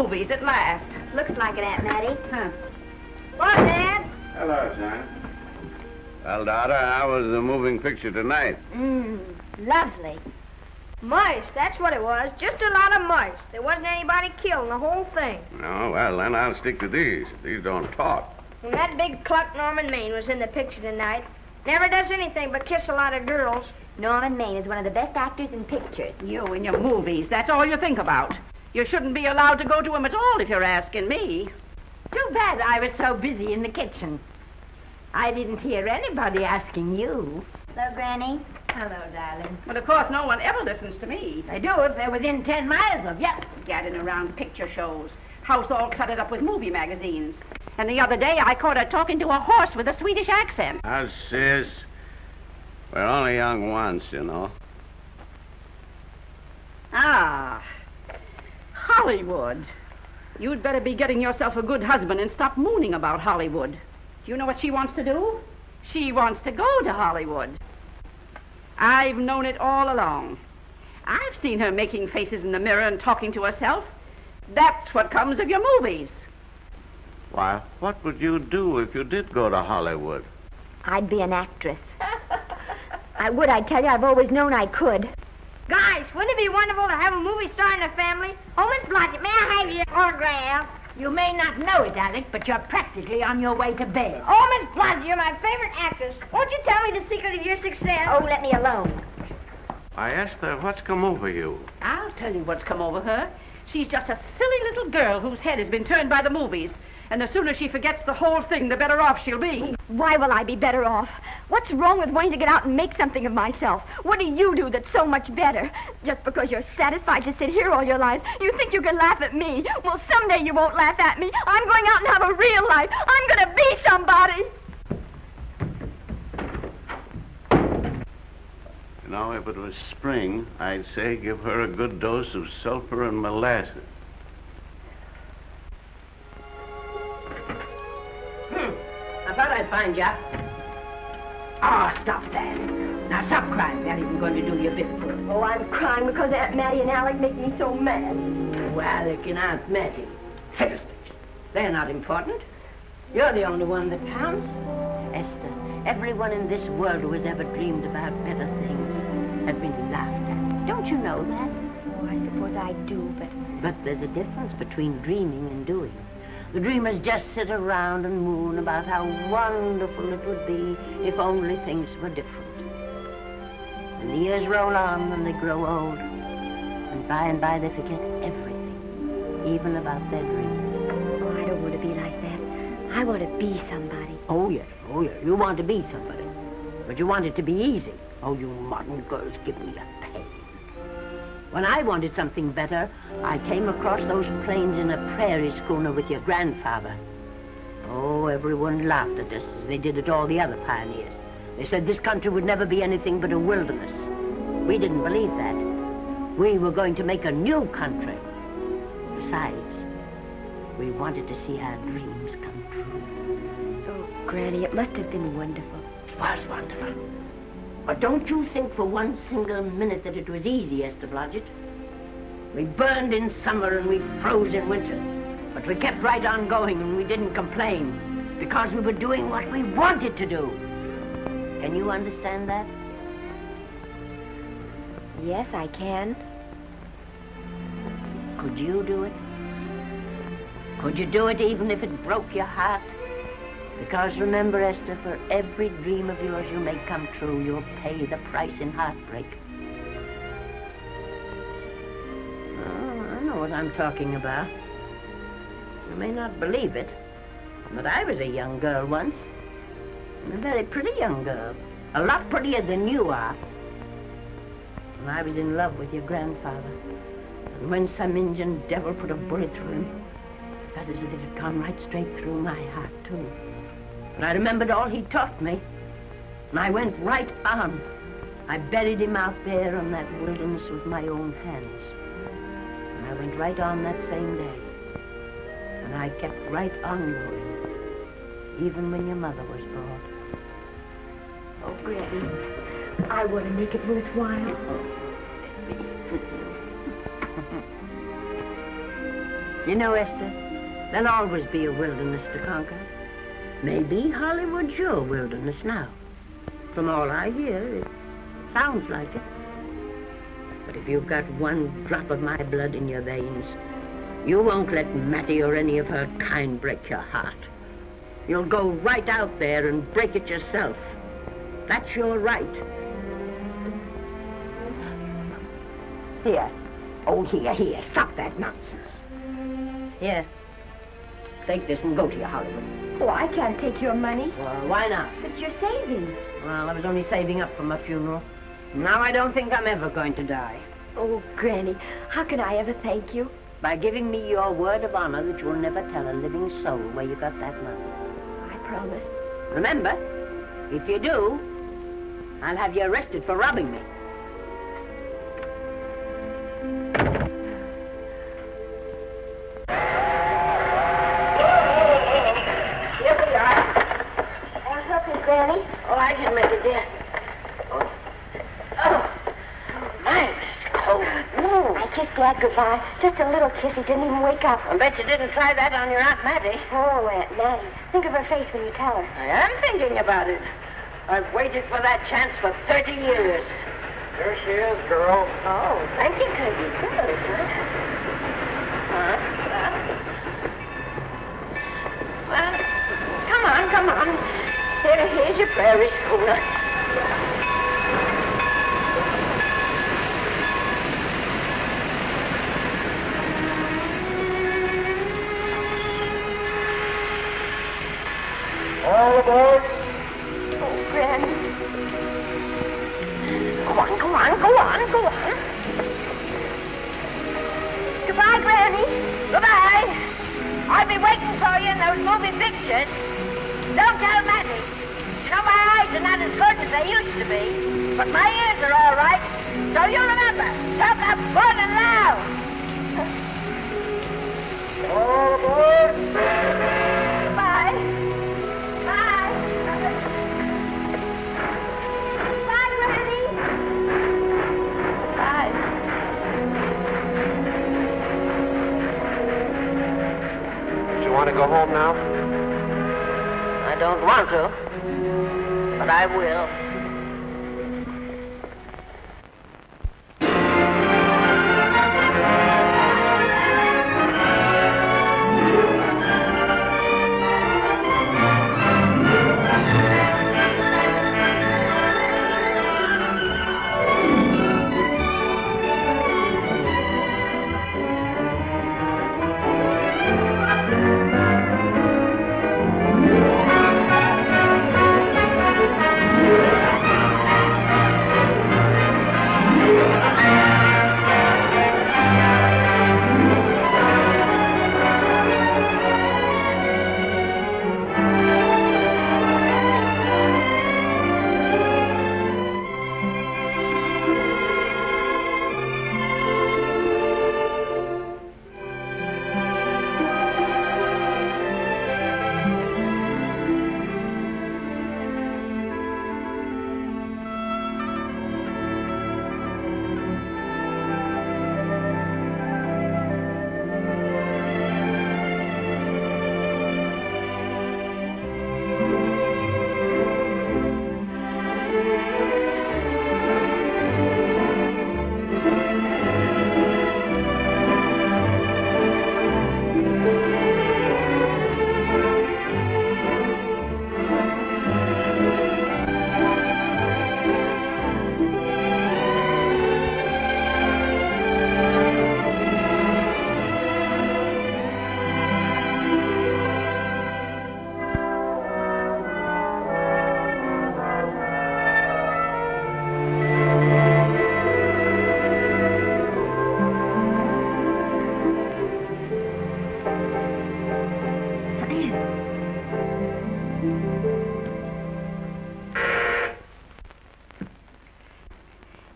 movies at last. Looks like it, Aunt Mattie. Huh. What, Dad? Hello, son. Well, daughter, how was the moving picture tonight? Lovely. Mice, that's what it was. Just a lot of mice. There wasn't anybody killed in the whole thing. No, well, then I'll stick to these. These don't talk. And that big cluck Norman Maine was in the picture tonight. Never does anything but kiss a lot of girls. Norman Maine is one of the best actors in pictures. You and your movies, that's all you think about. You shouldn't be allowed to go to him at all if you're asking me. Too bad I was so busy in the kitchen. I didn't hear anybody asking you. Hello, Granny. Hello, darling. But of course, no one ever listens to me. They do if they're within 10 miles of you. Gadding around picture shows. House all cluttered up with movie magazines. And the other day, I caught her talking to a horse with a Swedish accent. Now, sis, we're only young once, you know. Ah, Hollywood. You'd better be getting yourself a good husband and stop mooning about Hollywood. Do you know what she wants to do? She wants to go to Hollywood. I've known it all along. I've seen her making faces in the mirror and talking to herself. That's what comes of your movies. Why, what would you do if you did go to Hollywood? I'd be an actress. I would, I tell you. I've always known I could. Guys, wouldn't it be wonderful to have a movie star in the family? Oh, Miss Blodgett, may I have your autograph? You may not know it, Alec, but you're practically on your way to bed. Oh, Miss Blodgett, you're my favorite actress. Won't you tell me the secret of your success? Oh, let me alone. I asked her, what's come over you? I'll tell you what's come over her. She's just a silly little girl whose head has been turned by the movies. And the sooner she forgets the whole thing, the better off she'll be. Why will I be better off? What's wrong with wanting to get out and make something of myself? What do you do that's so much better? Just because you're satisfied to sit here all your life, you think you can laugh at me. Well, someday you won't laugh at me. I'm going out and have a real life. I'm going to be somebody. You know, if it was spring, I'd say give her a good dose of sulfur and molasses. I thought I'd find you. Oh, stop that. Now, stop crying. That isn't going to do you a bit of good. Oh, I'm crying because Aunt Mattie and Alec make me so mad. Oh, Alec and Aunt Mattie. Fiddlesticks. They're not important. You're the only one that counts. Esther, everyone in this world who has ever dreamed about better things has been laughed at. Don't you know that? Oh, I suppose I do, But there's a difference between dreaming and doing. The dreamers just sit around and moon about how wonderful it would be if only things were different. And the years roll on and they grow old. And by they forget everything, even about their dreams. Oh, I don't want to be like that. I want to be somebody. Oh, yeah. You want to be somebody. But you want it to be easy. Oh, you modern girls give me a pain. When I wanted something better, I came across those plains in a prairie schooner with your grandfather. Oh, everyone laughed at us as they did at all the other pioneers. They said this country would never be anything but a wilderness. We didn't believe that. We were going to make a new country. Besides, we wanted to see our dreams come true. Oh, Granny, it must have been wonderful. It was wonderful. But don't you think for one single minute that it was easy, Esther Blodgett. We burned in summer and we froze in winter. But we kept right on going and we didn't complain because we were doing what we wanted to do. Can you understand that? Yes, I can. Could you do it? Could you do it even if it broke your heart? Because remember, Esther, for every dream of yours you make come true, you'll pay the price in heartbreak. Oh, I know what I'm talking about. You may not believe it, but I was a young girl once. And a very pretty young girl. A lot prettier than you are. And I was in love with your grandfather. And when some Indian devil put a bullet through him, it felt as if it had gone right straight through my heart, too. And I remembered all he taught me. And I went right on. I buried him out there in that wilderness with my own hands. And I went right on that same day. And I kept right on going, even when your mother was born. Oh, Granny, I want to make it worthwhile. You know, Esther, there'll always be a wilderness to conquer. Maybe Hollywood's your wilderness now. From all I hear, it sounds like it. But if you've got one drop of my blood in your veins, you won't let Mattie or any of her kind break your heart. You'll go right out there and break it yourself. That's your right. Here. Oh, here. Stop that nonsense. Here. Take this and go to your Hollywood. Oh, I can't take your money. Well, why not? It's your savings. Well, I was only saving up for my funeral. Now I don't think I'm ever going to die. Oh, Granny, how can I ever thank you? By giving me your word of honor that you'll never tell a living soul where you got that money. I promise. Remember, if you do, I'll have you arrested for robbing me. Here we are. I'll help you, Granny. Oh, I can make it, dear. Oh, man, it's cold. I kissed Dad goodbye. Just a little kiss. He didn't even wake up. I bet you didn't try that on your Aunt Mattie. Oh, Aunt Mattie. Think of her face when you tell her. I am thinking about it. I've waited for that chance for 30 years. There she is, girl. Oh, thank you, Cousin. Good, sir. Well, come on. Here's your prairie schooner. All aboard. Oh, Granny. Go on. Goodbye, Granny. Goodbye. I'll be waiting for you in those movie pictures. Don't tell Mattie. You know, my eyes are not as good as they used to be, but my ears are all right. So you remember, talk up good and loud. All aboard. Bye. Bye. Bye, Granny. Bye. Do you want to go home now? I don't want to, but I will.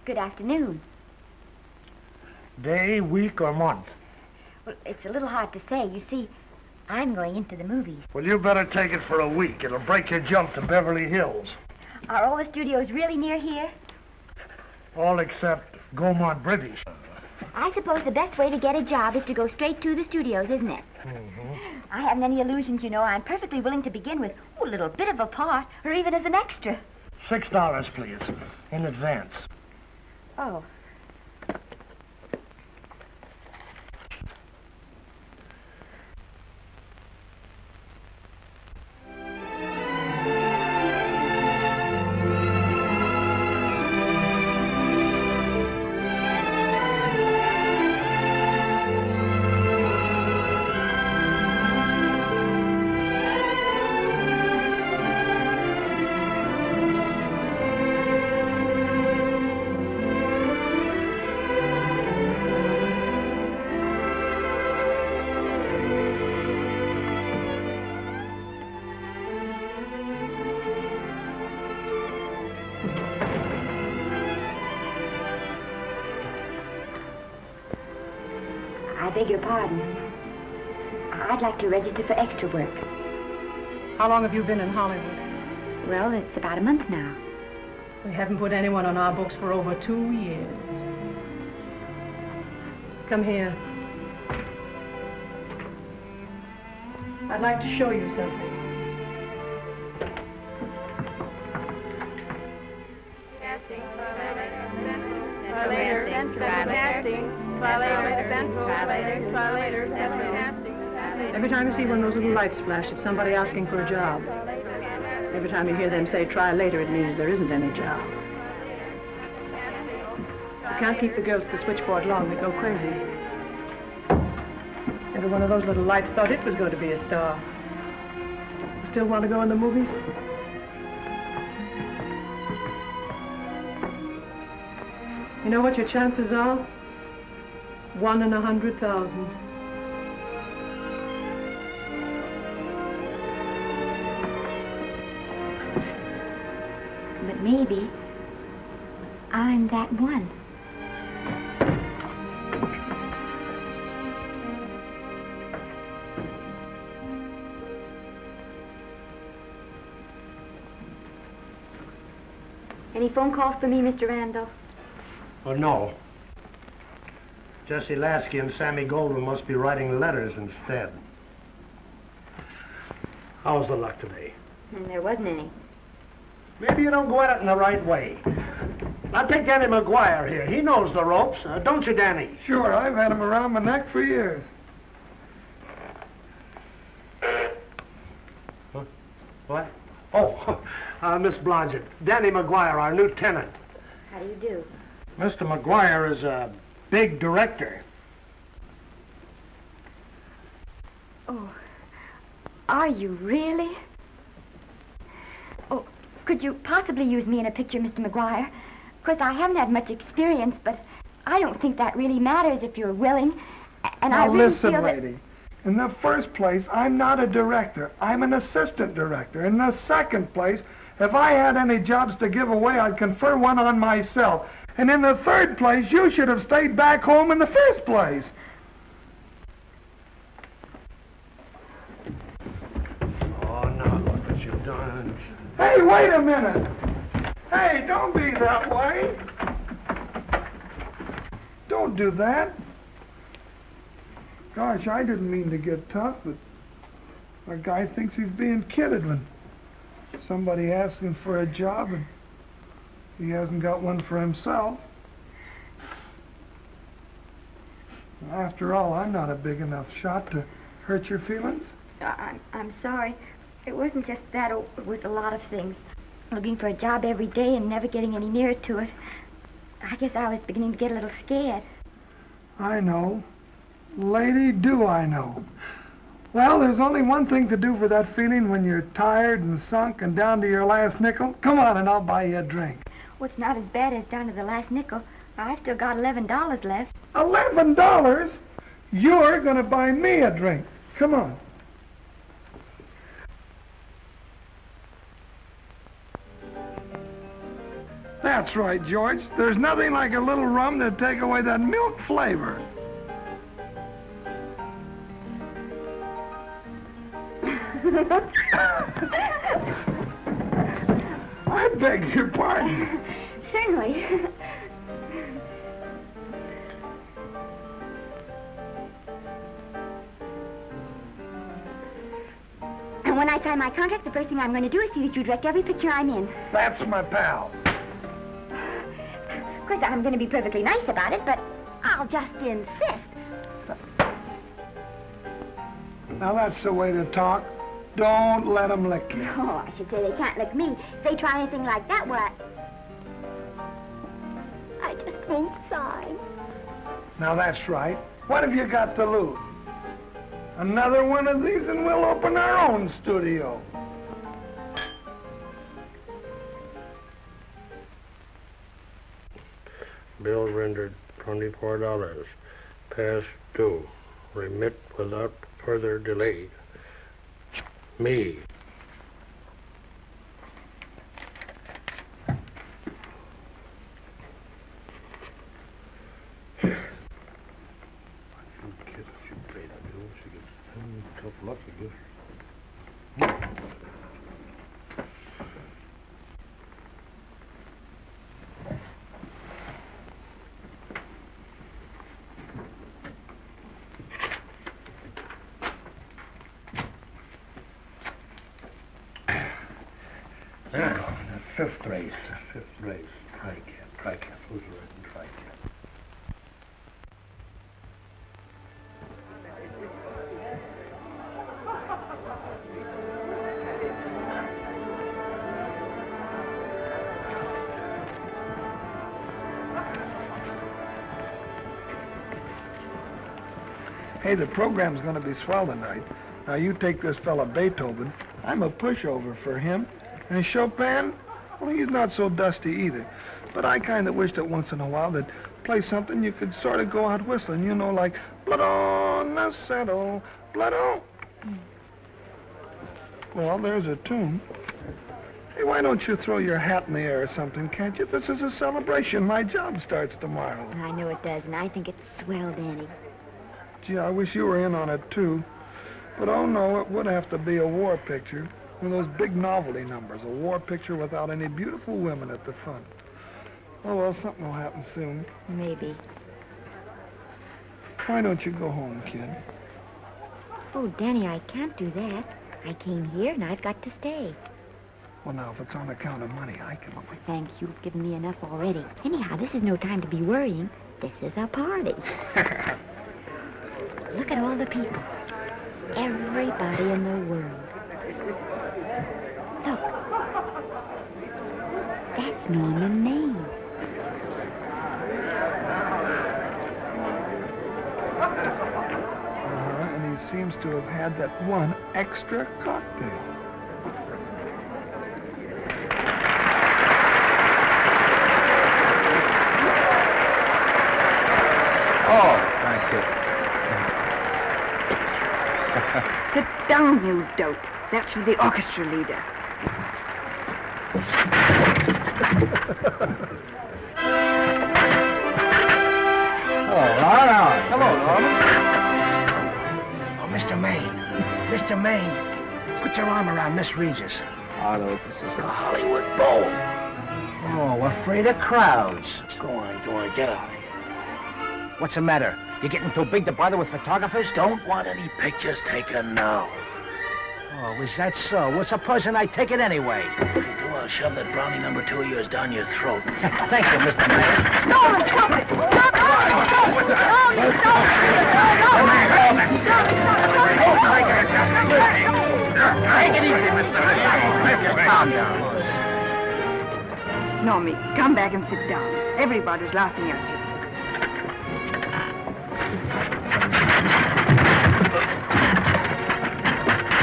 Good afternoon. Day, week, or month? Well, it's a little hard to say. You see, I'm going into the movies. Well, you better take it for a week. It'll break your jump to Beverly Hills. Are all the studios really near here? All except Gaumont British. I suppose the best way to get a job is to go straight to the studios, isn't it? Mm-hmm. I haven't any illusions, you know. I'm perfectly willing to begin with a little bit of a part, or even as an extra. $6, please, in advance. Oh. I beg your pardon. I'd like to register for extra work. How long have you been in Hollywood? Well, it's about a month now. We haven't put anyone on our books for over 2 years. Come here. I'd like to show you something. Every time you see one of those little lights flash, it's somebody asking for a job. Every time you hear them say, try later, it means there isn't any job. You can't keep the girls at the switchboard long. They go crazy. Every one of those little lights thought it was going to be a star. You still want to go in the movies? You know what your chances are? 1 in 100,000. But maybe I'm that one. Any phone calls for me, Mr. Randall? Oh, no. Jesse Lasky and Sammy Goldwyn must be writing letters instead. How's the luck today? There wasn't any. Maybe you don't go at it in the right way. Now take Danny McGuire here. He knows the ropes. Don't you, Danny? Sure, I've had him around my neck for years. Huh? What? Oh, Miss Blodgett. Danny McGuire, our new tenant. How do you do? Mr. McGuire is a big director. Oh, are you really? Oh, could you possibly use me in a picture, Mr. McGuire? Of course, I haven't had much experience, but I don't think that really matters if you're willing. And now I really listen, feel lady. In the first place, I'm not a director. I'm an assistant director. In the second place, if I had any jobs to give away, I'd confer one on myself. And in the third place, you should have stayed back home in the first place. Oh, now look what you've done. Hey, wait a minute. Hey, don't be that way. Don't do that. Gosh, I didn't mean to get tough, but a guy thinks he's being kidded when somebody asks him for a job and he hasn't got one for himself. After all, I'm not a big enough shot to hurt your feelings. I'm sorry. It wasn't just that. It was a lot of things. Looking for a job every day and never getting any nearer to it. I guess I was beginning to get a little scared. I know. Lady, do I know. Well, there's only one thing to do for that feeling when you're tired and sunk and down to your last nickel. Come on and I'll buy you a drink. Well, it's not as bad as down to the last nickel. I've still got $11 left. $11? You're going to buy me a drink. Come on. That's right, George. There's nothing like a little rum to take away that milk flavor. I beg your pardon. Certainly. And when I sign my contract, the first thing I'm going to do is see that you direct every picture I'm in. That's my pal. Of course, I'm going to be perfectly nice about it, but I'll just insist. Now, that's the way to talk. Don't let them lick you. Oh, I should say they can't lick me. If they try anything like that, well, I just won't sign. Now, that's right. What have you got to lose? Another one of these and we'll open our own studio. Bill rendered $24. Past due. Remit without further delay. Me. Fifth race. Tri-cap. Who's riding tri-cap? Hey, the program's going to be swell tonight. Now, you take this fella Beethoven. I'm a pushover for him. And Chopin, well, he's not so dusty either. But I kind of wish that once in a while they'd play something you could sort of go out whistling, you know, like blood on the saddle, blood on. Well, there's a tune. Hey, why don't you throw your hat in the air or something, can't you? This is a celebration. My job starts tomorrow. I know it does, and I think it's swell, Danny. Gee, I wish you were in on it, too. But, oh, no, it would have to be a war picture. One of those big novelty numbers, a war picture without any beautiful women at the front. Oh, well, something will happen soon. Maybe. Why don't you go home, kid? Oh, Danny, I can't do that. I came here, and I've got to stay. Well, now, if it's on account of money, I can... Oh, thanks. You've given me enough already. Anyhow, this is no time to be worrying. This is a party. Look at all the people. Everybody in the world. Look. That's Norman Maine. And he seems to have had that one extra cocktail. Oh, thank you. Sit down, you dope. That's for the orchestra leader. Hello, Norman. Oh, Mr. Mr. Maine, put your arm around Miss Regis. Arnold, this is a Hollywood bowl. Oh, afraid of crowds. Go on, get out of here. What's the matter? You getting too big to bother with photographers? Don't want any pictures taken now. Oh, is that so? Well, supposing I take it anyway. If you do, I'll shove that brownie number 2 of yours down your throat. Thank you, Mr. Mayor. No, stop it! Stop it! Take it easy, Mr. Mayor. Just calm down. Normie, come back and sit down. Everybody's laughing at you.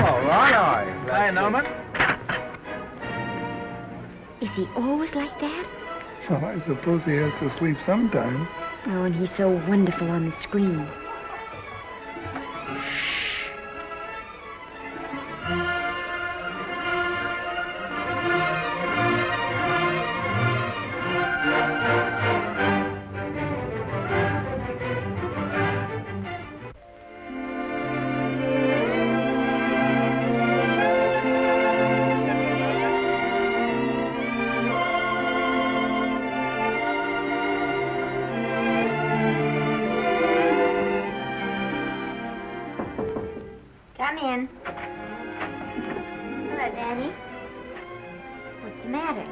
Oh, right. Hi, Norman. Is he always like that? Well, I suppose he has to sleep sometime. Oh, and he's so wonderful on the screen. Come in. Danny, what's the matter?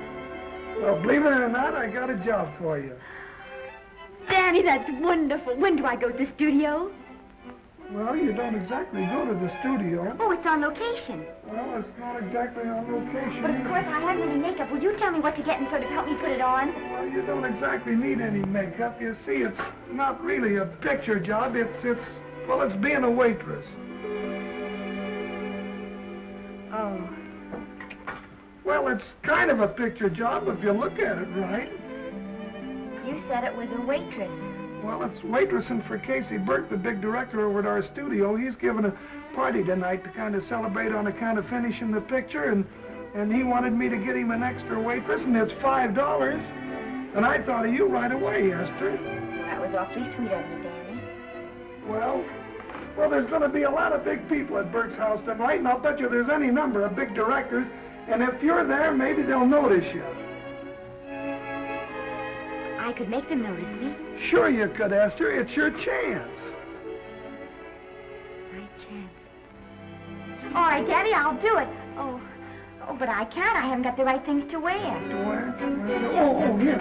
Well, believe it or not, I got a job for you. Danny, that's wonderful. When do I go to the studio? Well, you don't exactly go to the studio. Oh, it's on location. Well, it's not exactly on location. But of course, I haven't any makeup. Will you tell me what to get and sort of help me put it on? Well, you don't exactly need any makeup. You see, it's not really a picture job. It's being a waitress. Oh. Well, it's kind of a picture job if you look at it right. You said it was a waitress. Well, it's waitressing for Casey Burke, the big director over at our studio. He's giving a party tonight to kind of celebrate on account of finishing the picture, and he wanted me to get him an extra waitress, and it's $5. And I thought of you right away, Esther. That was awfully sweet of you, Danny. Well, there's going to be a lot of big people at Burke's house tonight, and I'll bet you there's any number of big directors, and if you're there, maybe they'll notice you. I could make them notice me. Sure you could, Esther. It's your chance. My chance. All right, Daddy, I'll do it. Oh, but I can't. I haven't got the right things to wear. To wear? Oh, here.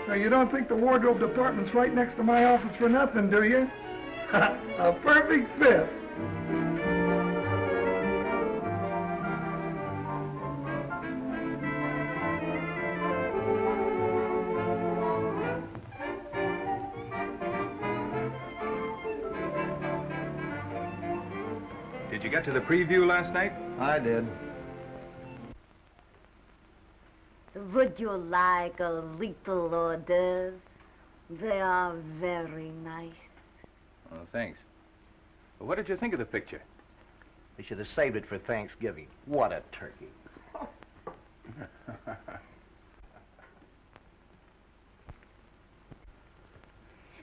Now, you don't think the wardrobe department's right next to my office for nothing, do you? A perfect fit. Did you get to the preview last night? I did. Would you like a little hors d'oeuvre? They are very nice. Oh, thanks. Well, what did you think of the picture? They should have saved it for Thanksgiving. What a turkey.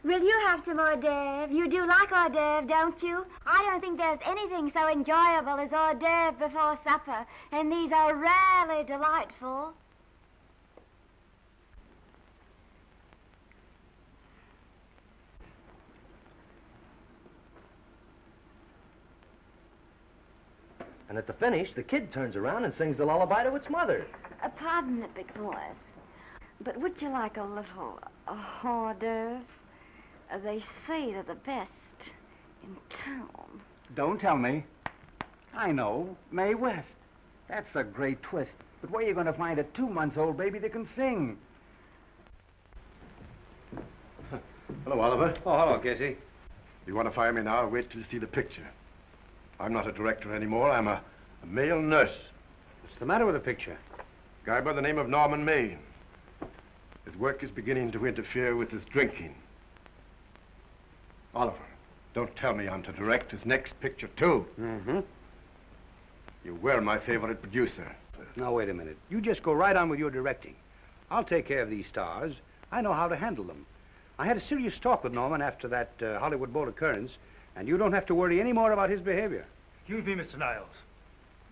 Will you have some hors d'oeuvre? You do like hors d'oeuvre, don't you? I don't think there's anything so enjoyable as hors d'oeuvre before supper, and these are rarely delightful. And at the finish, the kid turns around and sings the lullaby to its mother. Pardon the big boys, but would you like a little hors d'oeuvre? They say they're the best in town. Don't tell me. I know. Mae West. That's a great twist. But where are you going to find a 2-month-old baby that can sing? Hello, Oliver. Oh, hello, Casey. You want to fire me now or wait till you see the picture? I'm not a director anymore. I'm a male nurse. What's the matter with the picture? A guy by the name of Norman Maine. His work is beginning to interfere with his drinking. Oliver, don't tell me I'm to direct his next picture, too. Mm-hmm. You were my favorite producer. Now, wait a minute. You just go right on with your directing. I'll take care of these stars. I know how to handle them. I had a serious talk with Norman after that Hollywood boat occurrence, and you don't have to worry any more about his behavior. Excuse me, Mr. Niles.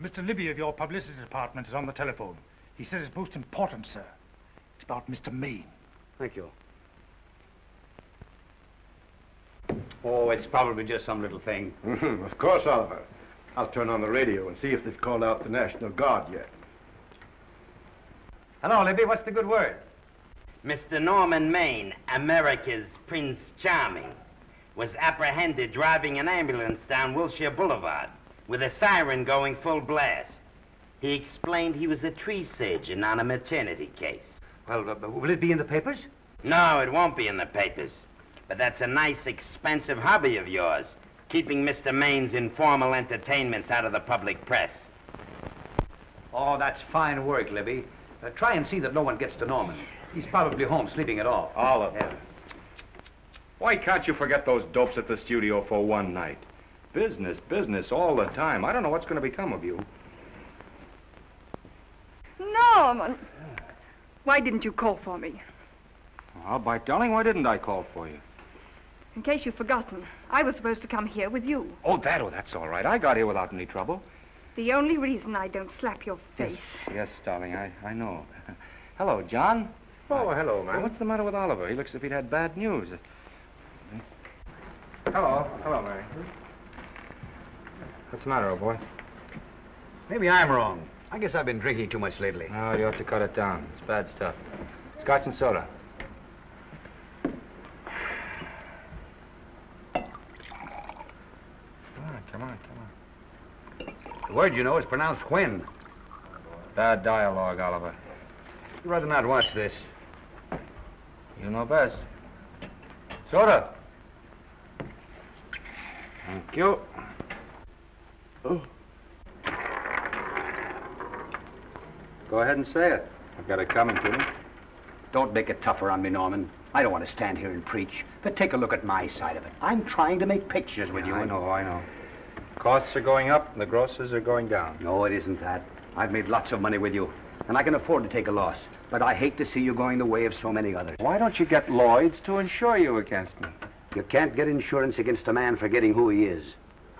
Mr. Libby of your publicity department is on the telephone. He says it's most important, sir. It's about Mr. Maine. Thank you. Oh, it's probably just some little thing. Of course, Oliver. I'll turn on the radio and see if they've called out the National Guard yet. Hello, Libby. What's the good word? Mr. Norman Maine, America's Prince Charming, was apprehended driving an ambulance down Wilshire Boulevard with a siren going full blast. He explained he was a tree surgeon on a maternity case. Well, will it be in the papers? No, it won't be in the papers. But that's a nice, expensive hobby of yours, keeping Mr. Maine's informal entertainments out of the public press. Oh, that's fine work, Libby. Try and see that no one gets to Norman. He's probably home sleeping it off. Oliver. Yeah. Why can't you forget those dopes at the studio for one night? Business, business all the time. I don't know what's going to become of you. Norman! Why didn't you call for me? Well, by darling, why didn't I call for you? In case you've forgotten, I was supposed to come here with you. Oh, that's all right. I got here without any trouble. The only reason I don't slap your face. Yes, darling, I know. Hello, John. Oh, hello, man. Well, what's the matter with Oliver? He looks as if he'd had bad news. Hello, Mary. What's the matter, old boy? Maybe I'm wrong. I guess I've been drinking too much lately. Oh, you ought to cut it down. It's bad stuff. Scotch and soda. Come on. The word, you know, is pronounced when. Bad dialogue, Oliver. I'd rather not watch this. You know best. Soda. Thank you. Oh. Go ahead and say it. I've got it coming to me. Don't make it tougher on me, Norman. I don't want to stand here and preach, but take a look at my side of it. I'm trying to make pictures with you. I know. Costs are going up and the grosses are going down. No, it isn't that. I've made lots of money with you, and I can afford to take a loss. But I hate to see you going the way of so many others. Why don't you get Lloyd's to insure you against me? You can't get insurance against a man forgetting who he is.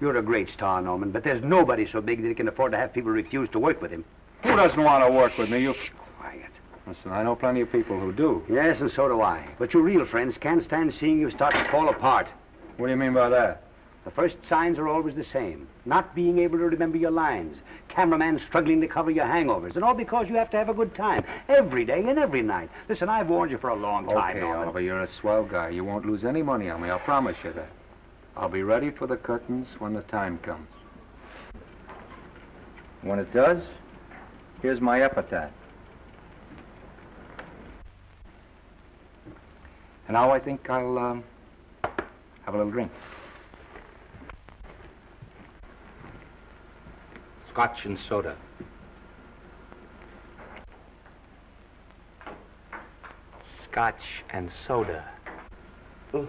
You're a great star, Norman, but there's nobody so big that he can afford to have people refuse to work with him. Who doesn't want to work with me? You... Quiet. Listen, I know plenty of people who do. Yes, and so do I. But your real friends can't stand seeing you start to fall apart. What do you mean by that? The first signs are always the same. Not being able to remember your lines. Cameraman struggling to cover your hangovers. And all because you have to have a good time. Every day and every night. Listen, I've warned you for a long time, Okay, Norman. Oliver, you're a swell guy. You won't lose any money on me. I'll promise you that. I'll be ready for the curtains when the time comes. When it does, here's my epitaph. And now I think I'll have a little drink. Scotch and soda. Scotch and soda. Oh.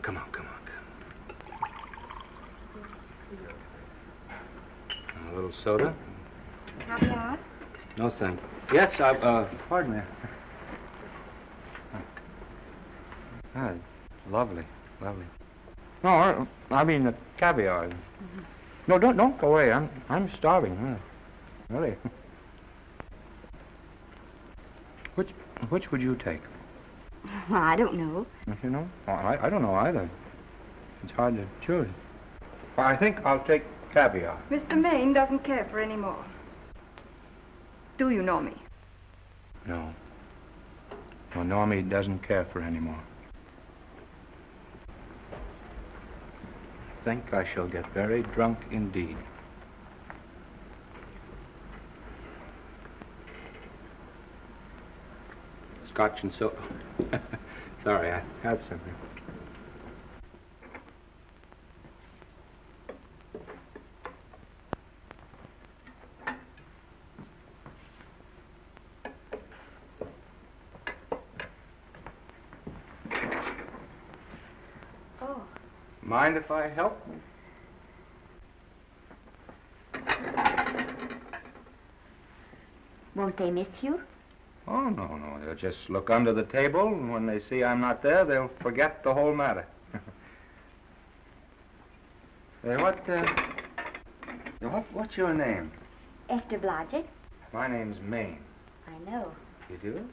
Come on. A little soda? Caviar? No, thank you. Yes, pardon me. Ah, lovely. No, I mean the caviar. Mm-hmm. No, don't go away. I'm starving. Really. Which would you take? Well, I don't know. You know? I don't know either. It's hard to choose. Well, I think I'll take caviar. Mr. Maine doesn't care for any more. Do you know me? No. No, Normie doesn't care for any more. I think I shall get very drunk indeed. Scotch and soda. Sorry, I have something. Oh. Mind if I help? Won't they miss you? Oh, no. They'll just look under the table, and when they see I'm not there, they'll forget the whole matter. Hey, what's your name? Esther Blodgett. My name's Maine. I know. You do?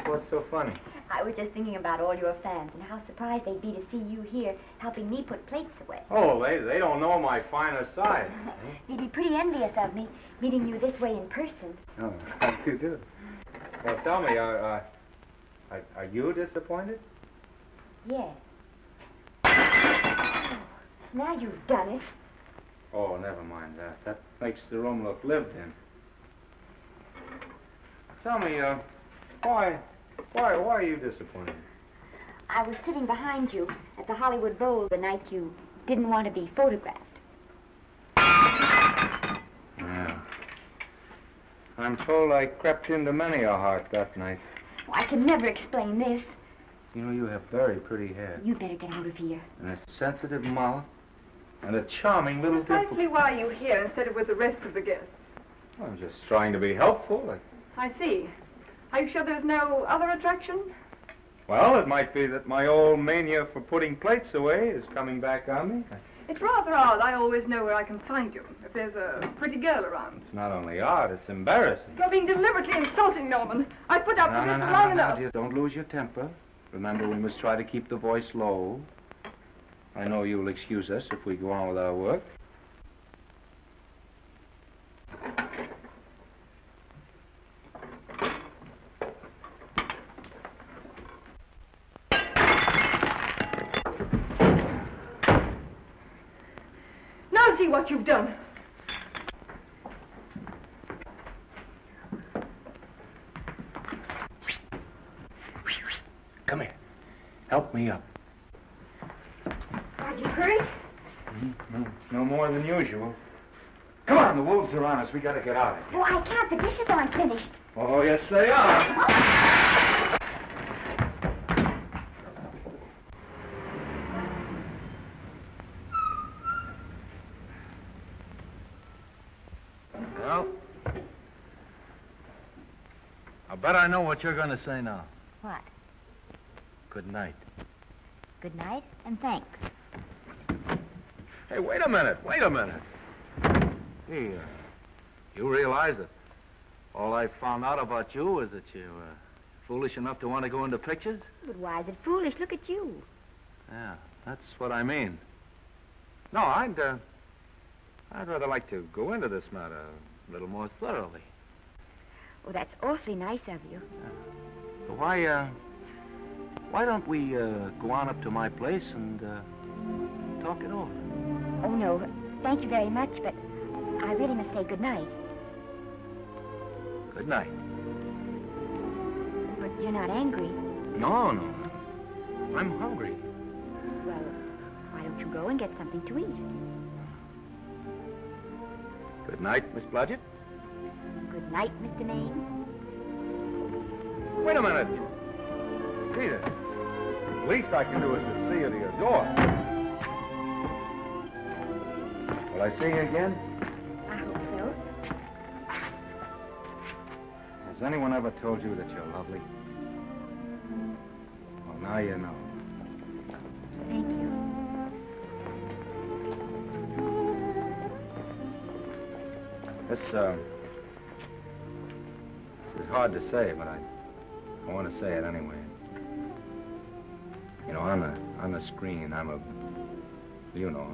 What's so funny? I was just thinking about all your fans and how surprised they'd be to see you here helping me put plates away. Oh, they don't know my finer side. They'd be pretty envious of me, meeting you this way in person. Oh, how do you do? Well, tell me, are you disappointed? Yes. Oh, now you've done it. Oh, never mind that. That makes the room look lived in. Tell me, why are you disappointed? I was sitting behind you at the Hollywood Bowl the night you didn't want to be photographed. Yeah. I'm told I crept into many a heart that night. Oh, I can never explain this. You know, you have very pretty hair. You better get out of here. And a sensitive mouth. And a charming little Precisely why are you here instead of with the rest of the guests? I'm just trying to be helpful. I see. Are you sure there's no other attraction? Well, it might be that my old mania for putting plates away is coming back on me. It's rather odd. I always know where I can find you if there's a pretty girl around. It's not only odd, it's embarrassing. You're being deliberately insulting, Norman. I put up with this long enough. Dear, don't lose your temper. Remember, we must try to keep the voice low. I know you'll excuse us if we go on with our work. Now see what you've done. Come here. Help me up. Are you hurt? No more than usual. Come on, the wolves are on us. We gotta get out of here. Oh, I can't. The dishes aren't finished. Oh, yes, they are. Well, I bet I know what you're going to say now. What? Good night. Good night, and thanks. Hey, wait a minute. Hey, you realize that all I found out about you is that you're foolish enough to want to go into pictures? But why is it foolish? Look at you. Yeah, that's what I mean. No, I'd rather like to go into this matter a little more thoroughly. Oh, that's awfully nice of you. So why don't we go on up to my place and talk it over? Oh, no. Thank you very much, but I really must say good night. Good night. But you're not angry. No. I'm hungry. Well, why don't you go and get something to eat? Good night, Miss Blodgett. Good night, Mr. Maine. Wait a minute. Peter, the least I can do is to see you to your door. Will I see you again? I hope so. Has anyone ever told you that you're lovely? Well, now you know. Thank you. This is hard to say, but I want to say it anyway. You know, on the screen, I'm a, you know,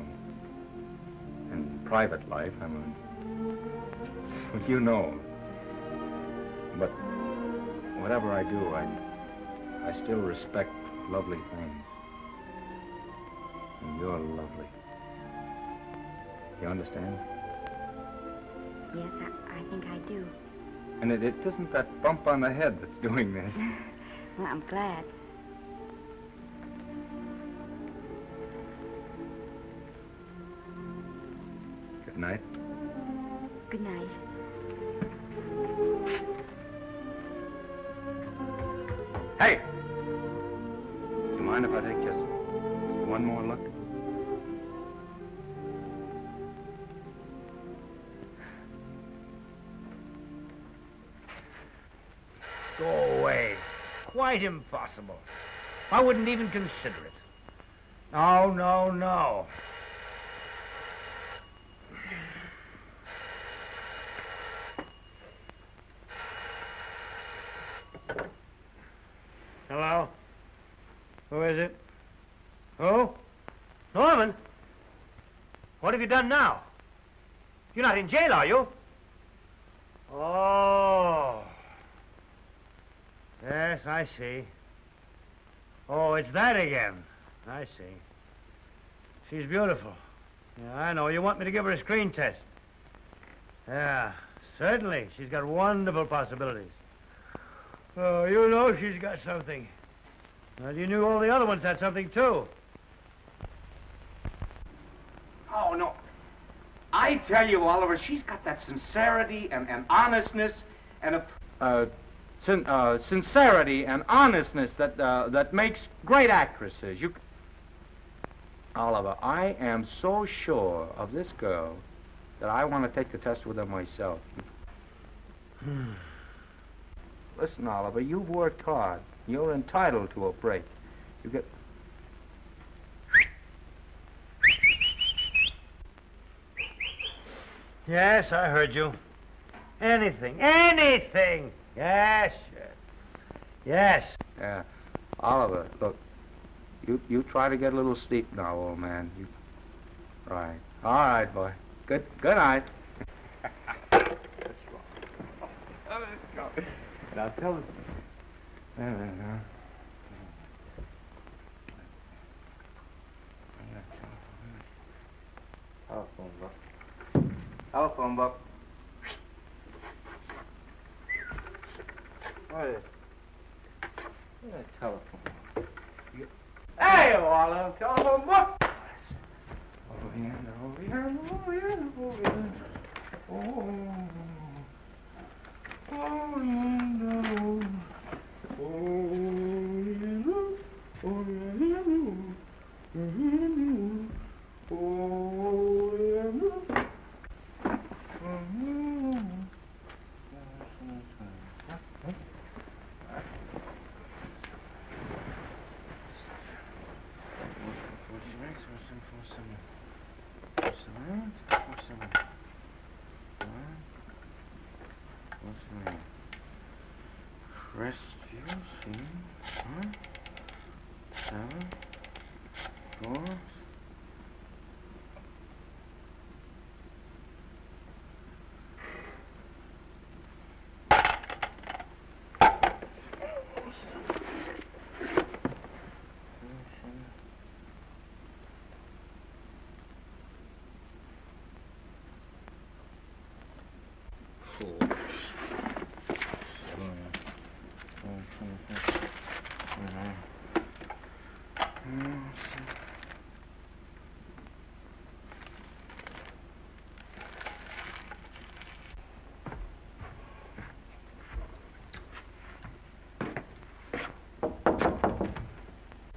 in private life, I'm a, you know. But whatever I do, I still respect lovely things. And you're lovely. You understand? Yes, I think I do. And it isn't that bump on the head that's doing this. Well, I'm glad. Good night. Good night. Hey! Do you mind if I take just one more look? Go away. Quite impossible. I wouldn't even consider it. No. Hello? Who is it? Who? Norman? What have you done now? You're not in jail, are you? Oh. Yes, I see. Oh, it's that again. I see. She's beautiful. Yeah, I know. You want me to give her a screen test? Yeah, certainly. She's got wonderful possibilities. Oh, you know she's got something. Well, you knew all the other ones had something, too. Oh, no. I tell you, Oliver, she's got that sincerity and honestness and a... sincerity and honestness that makes great actresses. Oliver, I am so sure of this girl that I want to take the test with her myself. Listen, Oliver, you've worked hard. You're entitled to a break. You get... Yes, I heard you. Anything. Yes, sure. Yes. Yeah. Oliver, look, you try to get a little sleep now, old man. Right. All right, boy. Good night. Let's go. Now tell us. Telephone book. Telephone book. What is a telephone book? Hey, Oliver, telephone book. Over here.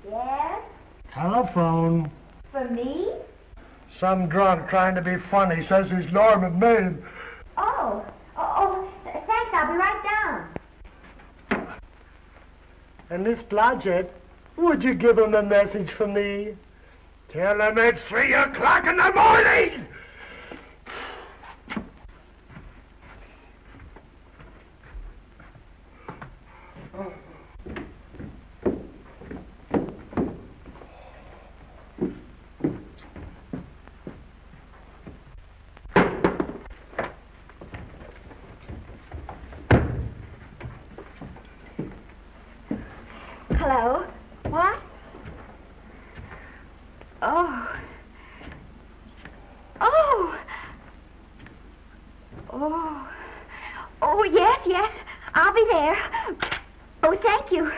Yes? Telephone. For me? Some drunk trying to be funny says he's Norman Maine. Oh, thanks. I'll be right down. And Miss Blodgett, would you give him a message for me? Tell him it's 3 o'clock in the morning! Hello? What? Oh, yes. I'll be there. Oh, thank you.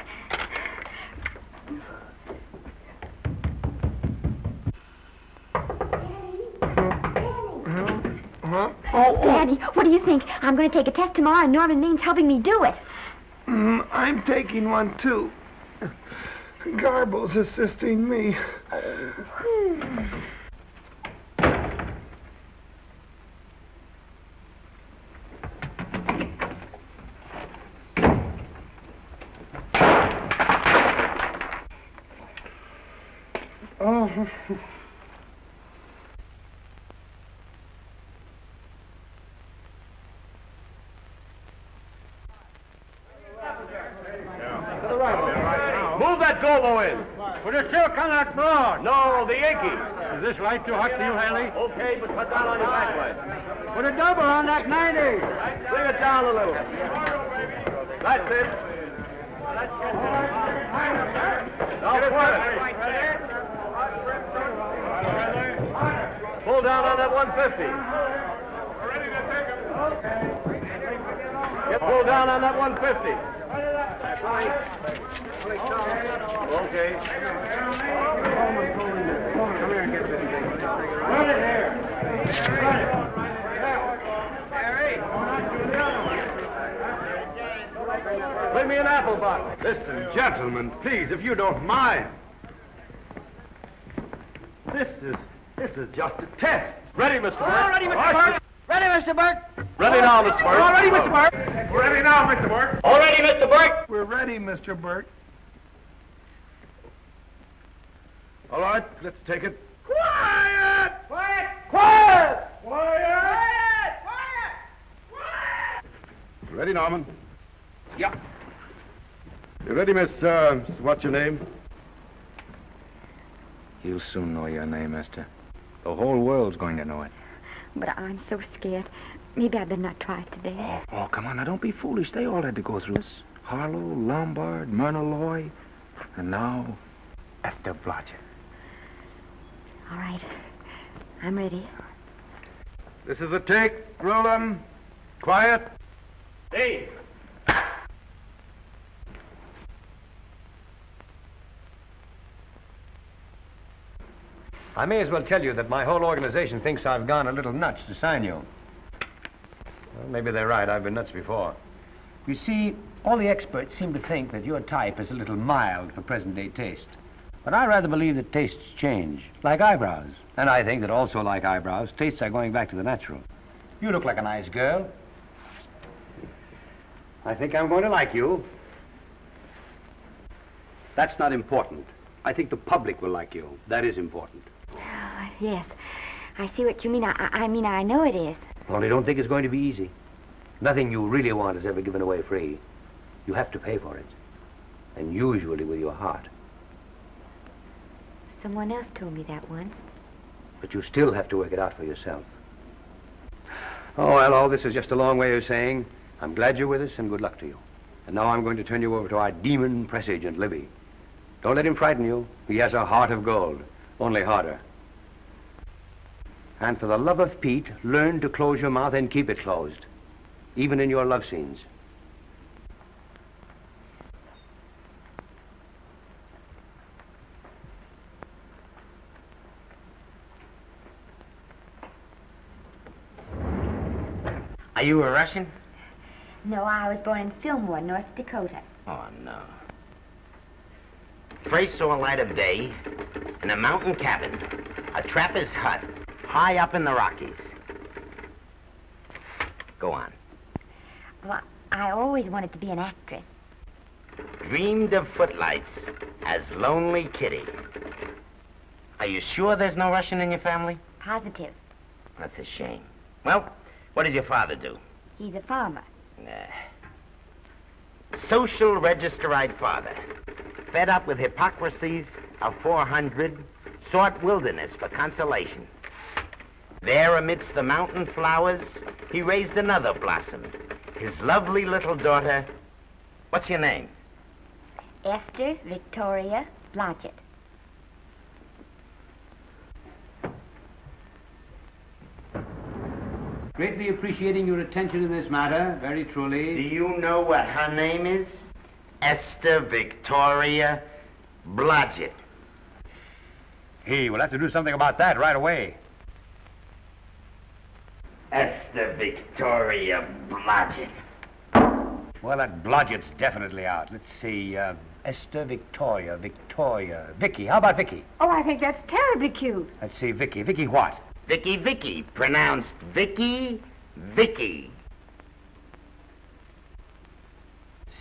Daddy, what do you think? I'm going to take a test tomorrow, and Norman Main's helping me do it. I'm taking one, too. Garble's assisting me. Move that Gobo in. Put a silk on that broad. No, the Yankee. Is this light too hot for you, Haley? Okay, but cut down on your backlight. Put a double on that 90. Bring it down a little. That's it. Now point it. Pull down on that 150. Get pulled down on that 150. Okay. Come here and get this thing. Run it here. Run it. Bring me an apple box. Listen, gentlemen, please, if you don't mind. This is just a test. Ready, Mr. Burke? All ready, Mr. Burke. Ready, Mr. Burke. Ready now, Mr. Burke. All ready, Mr. Burke. We're ready now, Mr. Burke. All ready, Mr. Burke. We're ready, Mr. Burke. All right, let's take it. Quiet! Quiet! Quiet! Quiet! Ready, Norman? Yep. You ready, Miss, what's your name? You'll soon know your name, Esther. The whole world's going to know it. But I'm so scared. Maybe I better not try it today. Oh, come on, now don't be foolish. They all had to go through this. Harlow, Lombard, Myrna Loy, and now Esther Blodgett. All right. I'm ready. This is the take. Roll 'em. Quiet. Hey! I may as well tell you that my whole organization thinks I've gone a little nuts to sign you. Well, maybe they're right. I've been nuts before. You see, all the experts seem to think that your type is a little mild for present-day taste. But I rather believe that tastes change, like eyebrows. And I think that also, like eyebrows, tastes are going back to the natural. You look like a nice girl. I think I'm going to like you. That's not important. I think the public will like you. That is important. Oh, yes. I see what you mean. I mean, I know it is. Only don't think it's going to be easy. Nothing you really want is ever given away free. You have to pay for it. And usually with your heart. Someone else told me that once. But you still have to work it out for yourself. Oh, well, all this is just a long way of saying, I'm glad you're with us and good luck to you. And now I'm going to turn you over to our demon press agent, Libby. Don't let him frighten you. He has a heart of gold, only harder. And for the love of Pete, learn to close your mouth and keep it closed, even in your love scenes. Are you a Russian? No, I was born in Fillmore, North Dakota. Oh, no. First saw light of day in a mountain cabin, a trapper's hut, high up in the Rockies. Go on. Well, I always wanted to be an actress. Dreamed of footlights as Lonely Kitty. Are you sure there's no Russian in your family? Positive. That's a shame. Well, what does your father do? He's a farmer. Social registerite father. Fed up with hypocrisies of 400, sought wilderness for consolation. There amidst the mountain flowers, he raised another blossom, his lovely little daughter. What's your name? Esther Victoria Blodgett. Greatly appreciating your attention in this matter, very truly. Do you know what her name is? Esther Victoria Blodgett. Hey, we'll have to do something about that right away. Esther Victoria Blodgett. Well, that Blodgett's definitely out. Let's see, Esther Victoria, Vicky. How about Vicky? Oh, I think that's terribly cute. Let's see, Vicky. Vicky what? Vicky, pronounced Vicky.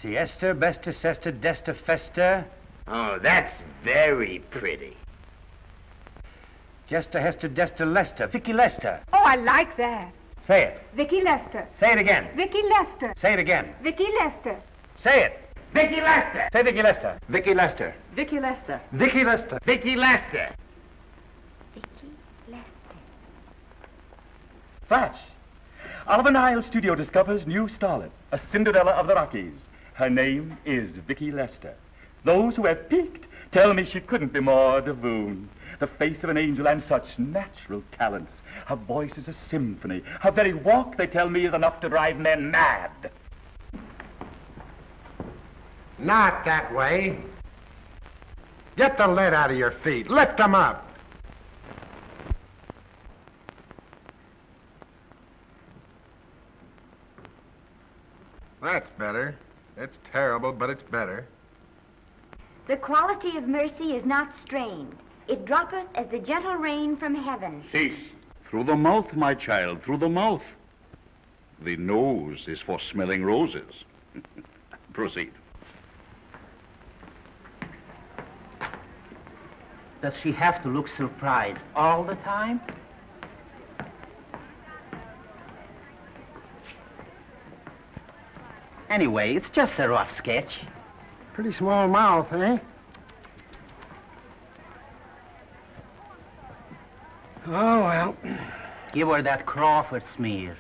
See, Esther, Besta, Sesta, Desta, Festa. Oh, that's very pretty. Jester, Hester, Desta, Lester. Vicky Lester. Oh, I like that. Say it. Vicky Lester. Say it again. Vicky Lester. Say it again. Vicky Lester. Say it. Vicky Lester. Say Vicky Lester. Vicky Lester. Vicky Lester. Vicky Lester. Vicky Lester. Flash. Oliver Nile Studio discovers new starlet, a Cinderella of the Rockies. Her name is Vicky Lester. Those who have peeked tell me she couldn't be more divoon. The face of an angel and such natural talents. Her voice is a symphony. Her very walk, they tell me, is enough to drive men mad. Not that way. Get the lead out of your feet. Lift them up. That's better. It's terrible, but it's better. The quality of mercy is not strained. It droppeth as the gentle rain from heaven. Cease. Through the mouth, my child, through the mouth. The nose is for smelling roses. Proceed. Does she have to look surprised all the time? Anyway, it's just a rough sketch. Pretty small mouth, eh? Oh, well. Give her that Crawford smear.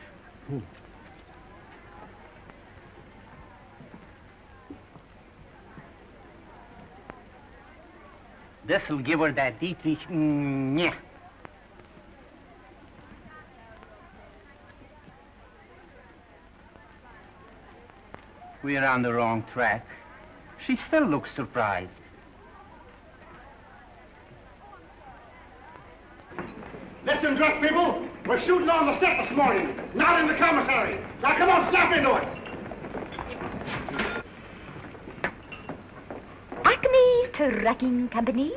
This'll give her that Dietrich. Yeah. We're on the wrong track. She still looks surprised. Listen, dress people. We're shooting on the set this morning, not in the commissary. Now, come on, snap into it. Acme Trucking Company?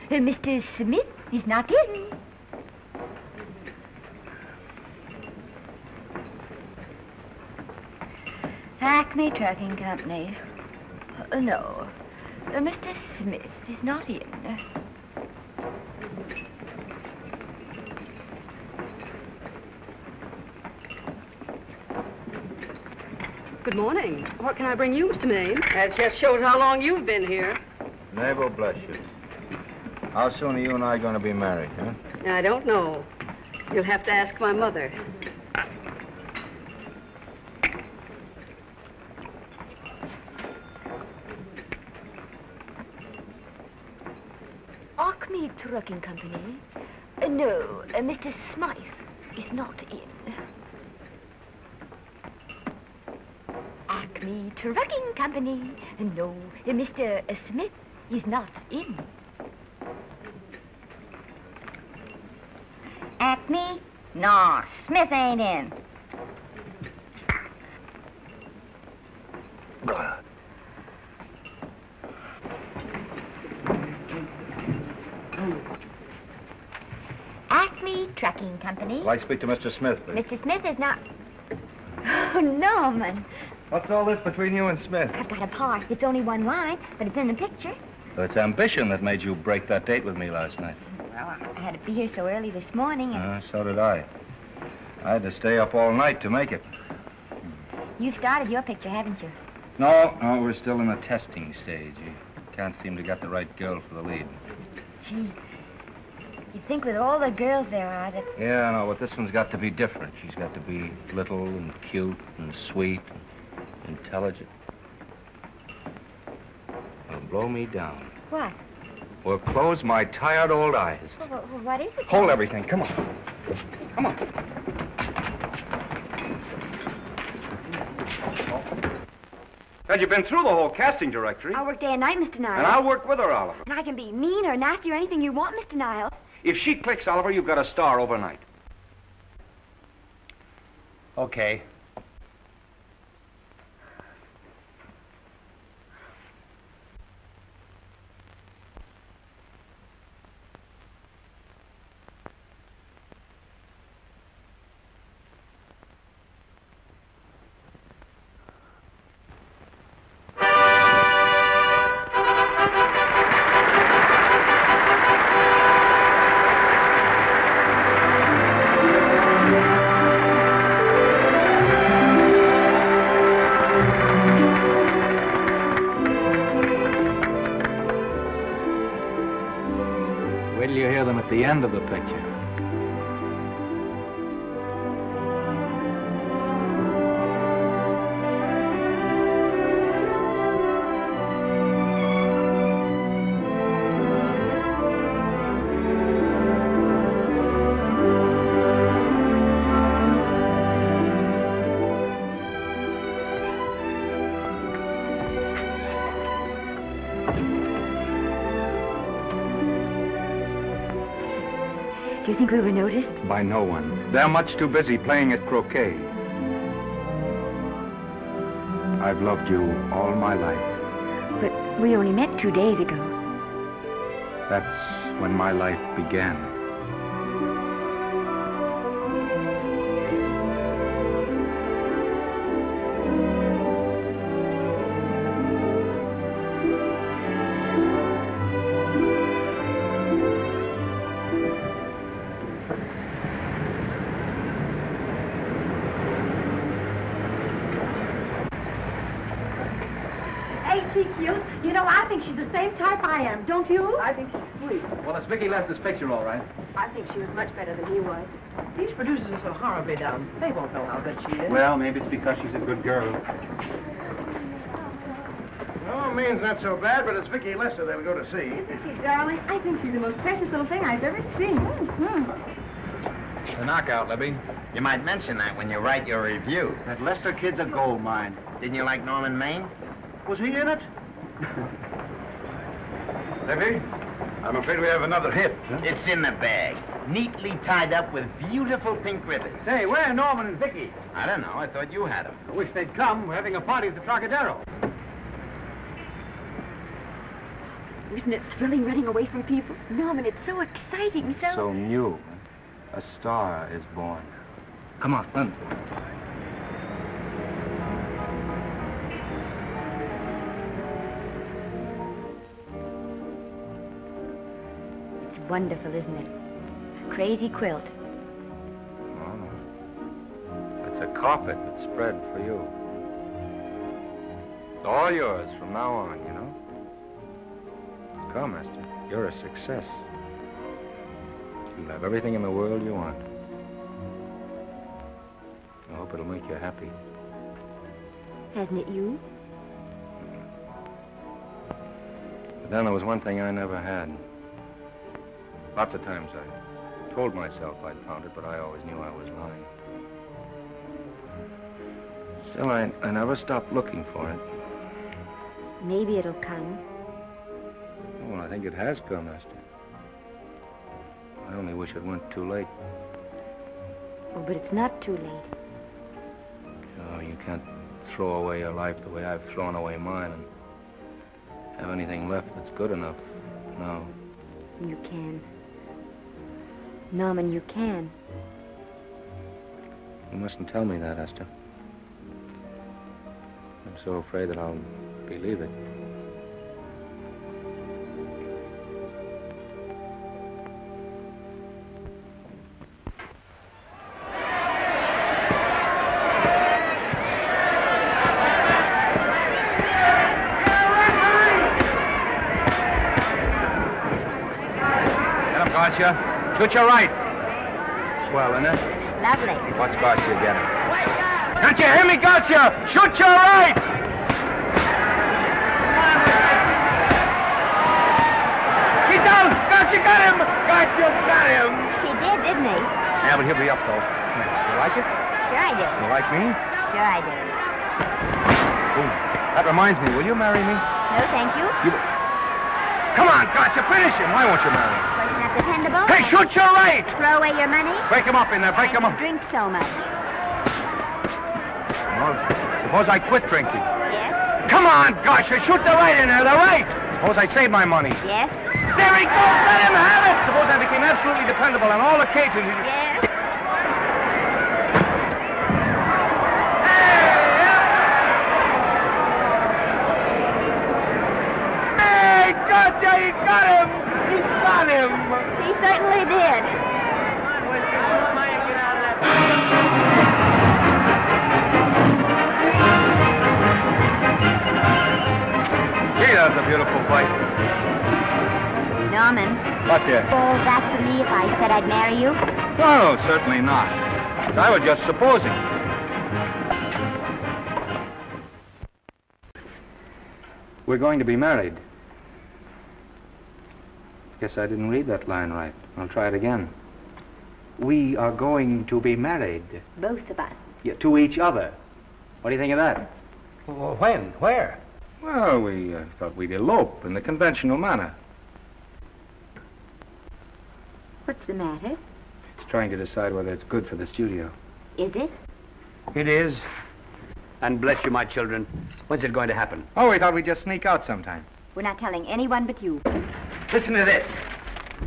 No, Mr. Smith is not in. Acme Trucking Company. No, Mr. Smith is not in. Good morning. What can I bring you, Mr. Maine? That just shows how long you've been here. Mabel, bless you. How soon are you and I going to be married, huh? I don't know. You'll have to ask my mother. Acme Trucking Company? No, Mr. Smythe is not in. Acme Trucking Company? No, Mr. Smith is not in. Acme? No, Smith ain't in. Acme Trucking Company? I'd like to speak to Mr. Smith, please. Mr. Smith is not... Oh, Norman. What's all this between you and Smith? I've got a part. It's only one line, but it's in the picture. So it's ambition that made you break that date with me last night. Well, I had to be here so early this morning, and So did I. I had to stay up all night to make it. you've started your picture, haven't you? No, we're still in the testing stage. You can't seem to get the right girl for the lead. Gee, you'd think with all the girls there are that... Yeah, I know, but this one's got to be different. She's got to be little and cute and sweet and intelligent. It'll blow me down. What? Well, close my tired old eyes. What is it? Hold everything. Come on. Come on. Well, you've been through the whole casting directory. I'll work day and night, Mr. Niles. And I'll work with her, Oliver. And I can be mean or nasty or anything you want, Mr. Niles. If she clicks, Oliver, you've got a star overnight. Okay. The end of the picture. Do you think we were noticed? By no one. They're much too busy playing at croquet. I've loved you all my life. But we only met 2 days ago. That's when my life began. she cute? You know, I think she's the same type I am, don't you? I think she's sweet. Well, it's Vicki Lester's picture, all right. I think she was much better than he was. These producers are so horribly dumb. They won't know how good she is. Well, maybe it's because she's a good girl. Oh, Maine's not so bad, but it's Vicki Lester they'll go to see. Isn't she, darling? I think she's the most precious little thing I've ever seen. It's a knockout, Libby. You might mention that when you write your review. That Lester kid's a gold mine. Didn't you like Norman Maine? Was he in it? Libby, I'm afraid we have another hit. Huh? It's in the bag, neatly tied up with beautiful pink ribbons. Say, where are Norman and Vicki? I don't know. I thought you had them. I wish they'd come. We're having a party at the Trocadero. Isn't it thrilling running away from people? Norman, it's so exciting, So new. A star is born. Come on, run. It's wonderful, isn't it? A crazy quilt. Oh. It's a carpet that's spread for you. It's all yours from now on, you know? Come, Esther. You're a success. You'll have everything in the world you want. I hope it'll make you happy. Hasn't it you? But then there was one thing I never had. Lots of times I told myself I'd found it, but I always knew I was lying. Still, I never stopped looking for it. Maybe it'll come. Well, I think it has come, Esther. I only wish it weren't too late. Oh, but it's not too late. Oh, you can't throw away your life the way I've thrown away mine and have anything left that's good enough. No. You can. Norman, you can. You mustn't tell me that, Esther. I'm so afraid that I'll believe it. Gotcha. Shoot your right. Swell, isn't it? Lovely. What's gotcha again? Can't you hear me, gotcha? Shoot your right. Get down. Gotcha got him. Gotcha got him. He did, didn't he? Yeah, but he'll be up, though. You like it? Sure I do. You like me? Sure I do. Oh, that reminds me. Will you marry me? No, thank you. Come on, gotcha. Finish him. Why won't you marry him? Well, you're not dependable. Hey, shoot your right. Throw away your money. Break him up in there. Break him up. Drink so much. Well, suppose I quit drinking. Yes? Come on, gotcha. Shoot the right in there. The right. Suppose I save my money. Yes? There he goes. Let him have it. Suppose I became absolutely dependable on all occasions. Yes? Hey, gotcha. He's got him. He's got him. He certainly did. Gee, that's a beautiful fight. Norman. What, dear? Oh, that for me if I said I'd marry you? No, certainly not. I was just supposing. We're going to be married. Guess I didn't read that line right. I'll try it again. We are going to be married. Both of us. Yeah, to each other. What do you think of that? Well, when? Where? Well, we thought we'd elope in the conventional manner. What's the matter? It's trying to decide whether it's good for the studio. Is it? It is. And bless you, my children. When's it going to happen? Oh, we thought we'd just sneak out sometime. We're not telling anyone but you. Listen to this.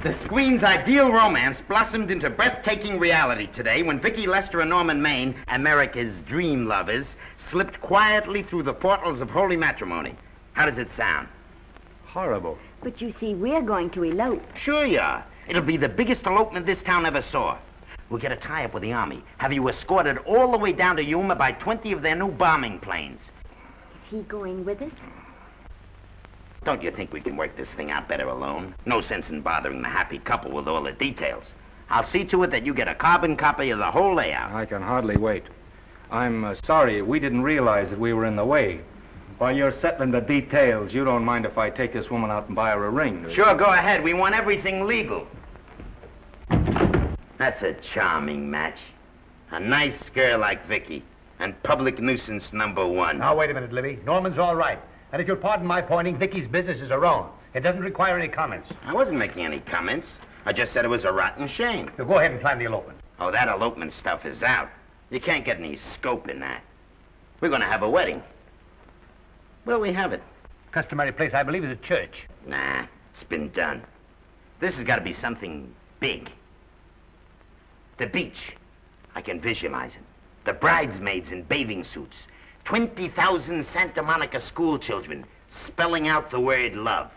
The screen's ideal romance blossomed into breathtaking reality today when Vicki Lester and Norman Maine, America's dream lovers, slipped quietly through the portals of holy matrimony. How does it sound? Horrible. But you see, we're going to elope. Sure you are. It'll be the biggest elopement this town ever saw. We'll get a tie-up with the Army, have you escorted all the way down to Yuma by 20 of their new bombing planes. Is he going with us? Don't you think we can work this thing out better alone? No sense in bothering the happy couple with all the details. I'll see to it that you get a carbon copy of the whole layout. I can hardly wait. I'm sorry, we didn't realize that we were in the way. While you're settling the details, you don't mind if I take this woman out and buy her a ring, do you? Sure, go ahead. We want everything legal. That's a charming match. A nice girl like Vicky, and public nuisance #1. Now, wait a minute, Libby. Norman's all right. And if you'll pardon my pointing, Vicky's business is her own. It doesn't require any comments. I wasn't making any comments. I just said it was a rotten shame. So go ahead and plan the elopement. Oh, that elopement stuff is out. You can't get any scope in that. We're going to have a wedding. Where'll we have it? Customary place, I believe, is a church. Nah, it's been done. This has got to be something big. The beach. I can visualize it. The bridesmaids in bathing suits. 20,000 Santa Monica school children spelling out the word love.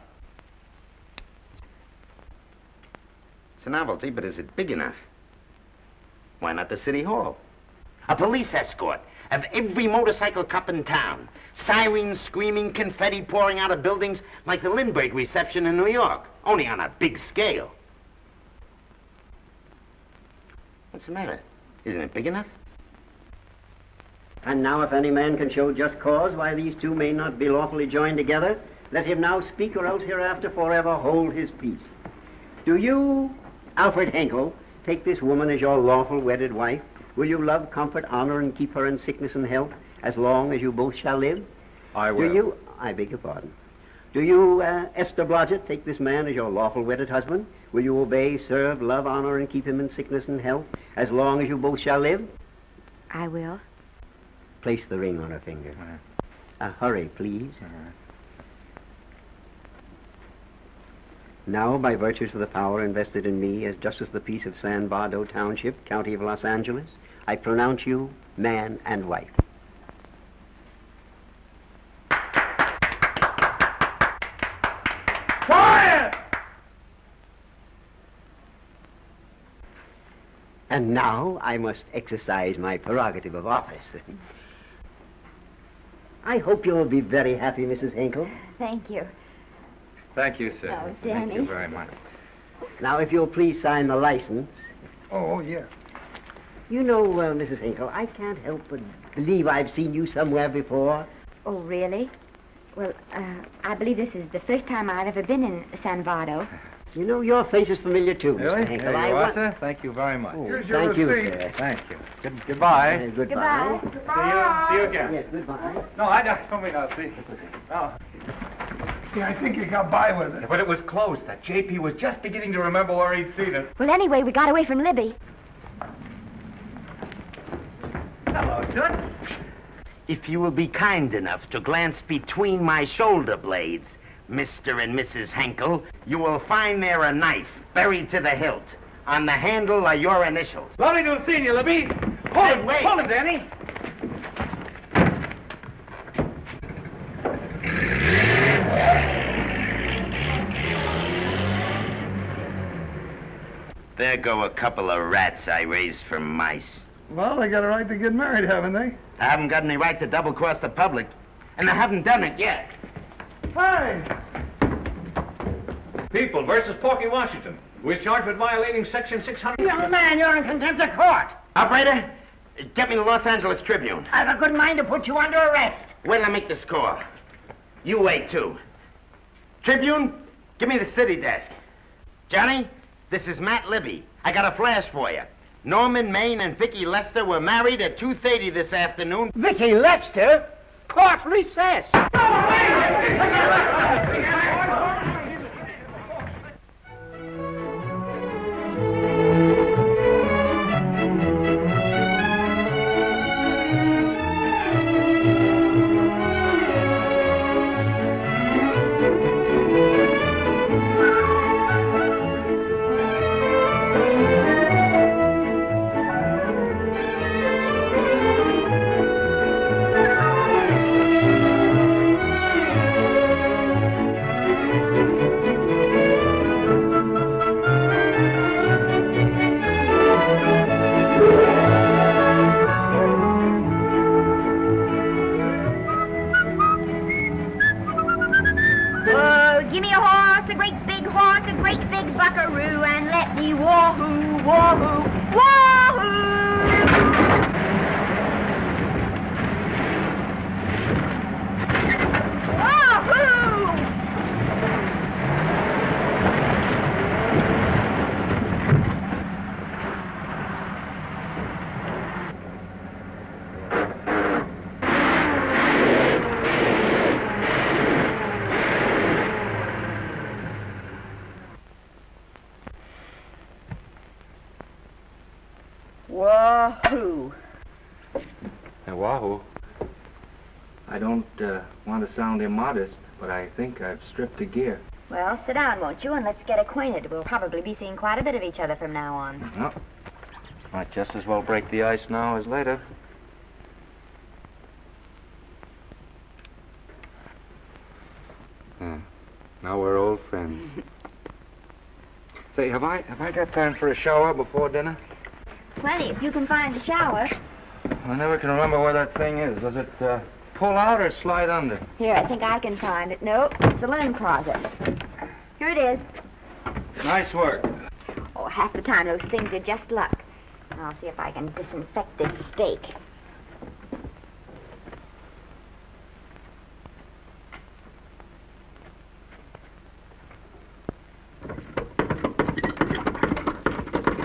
It's a novelty, but is it big enough? Why not the city hall? A police escort of every motorcycle cop in town. Sirens screaming, confetti pouring out of buildings like the Lindbergh reception in New York, only on a big scale. What's the matter? Isn't it big enough? And now if any man can show just cause why these two may not be lawfully joined together, let him now speak, or else hereafter forever hold his peace. Do you, Alfred Henkel, take this woman as your lawful wedded wife? Will you love, comfort, honor, and keep her in sickness and health as long as you both shall live? I will. Do you, I beg your pardon, do you, Esther Blodgett, take this man as your lawful wedded husband? Will you obey, serve, love, honor, and keep him in sickness and health as long as you both shall live? I will. Place the ring on her finger. Hurry, please. Now, by virtues of the power invested in me as Justice of the Peace of San Bardo Township, County of Los Angeles, I pronounce you man and wife. Quiet! And now I must exercise my prerogative of office. I hope you'll be very happy, Mrs. Henkel. Thank you. Thank you, sir. Oh, Thank you Danny. very much. Now, if you'll please sign the license. Oh, yeah. You know, Mrs. Henkel, I can't help but believe I've seen you somewhere before. Oh, really? Well, I believe this is the first time I've ever been in San Bardo. You know, your face is familiar, too, Really? Mr. Henkel. There you are, sir. Thank you very much. Oh, thank you, sir. Thank you. Goodbye. Goodbye. See you again. Yes, goodbye. No, I don't mean I'll see. No. Yeah, I think you got by with it. But it was close. That JP was just beginning to remember where he'd seen us. Well, anyway, we got away from Libby. Hello, Toots. If you will be kind enough to glance between my shoulder blades, Mr. and Mrs. Henkel, you will find there a knife buried to the hilt. On the handle are your initials. Lovely to have seen you, Libby. Hold it, Hold it, Danny. There go a couple of rats I raised from mice. Well, they got a right to get married, haven't they? I haven't got any right to double-cross the public, and I haven't done it yet. Hey! People versus Porky Washington, who is charged with violating Section 600. Young man, you're in contempt of court. Operator, get me the Los Angeles Tribune. I've a good mind to put you under arrest. Wait till I make the score. You wait, too. Tribune, give me the city desk. Johnny, this is Matt Libby. I got a flash for you. Norman Maine and Vicky Lester were married at 2:30 this afternoon. Vicky Lester? Court recess. Wahoo! Hey, Wahoo. I don't want to sound immodest, but I think I've stripped a gear. Well, sit down, won't you, and let's get acquainted. We'll probably be seeing quite a bit of each other from now on. Well, might just as well break the ice now as later. Now we're old friends. Say, have I got time for a shower before dinner? Plenty, if you can find a shower. I never can remember where that thing is. Does it pull out or slide under? Here, I think I can find it. No, it's the linen closet. Here it is. Nice work. Oh, half the time those things are just luck. I'll see if I can disinfect this steak.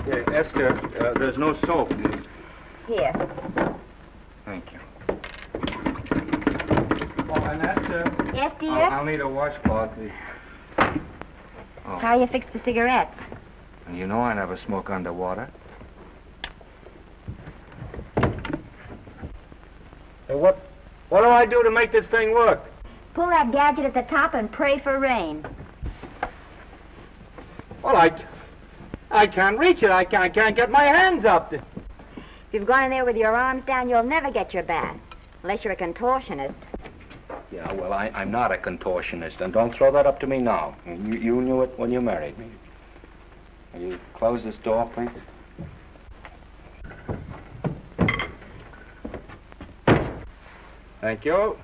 Yeah, Esther, there's no soap. Here. Thank you. Oh, and Esther. Yes, dear? I'll need a washcloth. Oh. How you fixed for cigarettes? And you know I never smoke underwater. Hey, what do I do to make this thing work? Pull that gadget at the top and pray for rain. Well, I can't reach it. I can't get my hands up. If you've gone in there with your arms down, you'll never get your bath. Unless you're a contortionist. Yeah, well, I'm not a contortionist, and don't throw that up to me now. You knew it when you married me. Will you close this door, please? Thank you.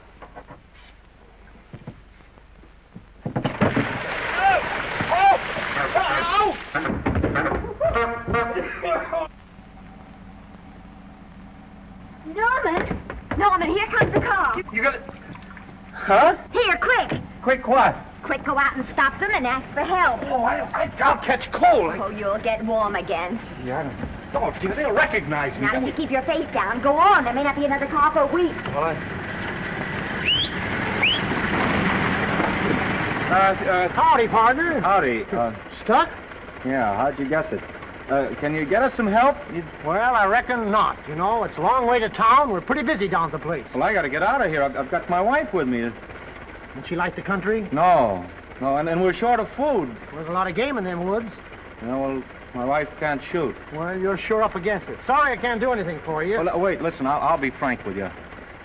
Norman, here comes the car. You got it? Huh? Here, quick. Quick what? Quick, go out and stop them and ask for help. Oh, I'll catch cold. Oh, you'll get warm again. Yeah, don't dear, they'll recognize me. Now, you keep your face down. Go on. There may not be another car for a week. Well, Howdy, partner. Howdy. Stuck? Yeah, how'd you guess it? Can you get us some help? Well, I reckon not. You know, it's a long way to town. We're pretty busy down at the place. Well, I got to get out of here. I've got my wife with me. Doesn't she like the country? No, and we're short of food. There's a lot of game in them woods. Yeah, well, my wife can't shoot. Well, you're sure up against it. Sorry I can't do anything for you. Well, wait, listen, I'll be frank with you.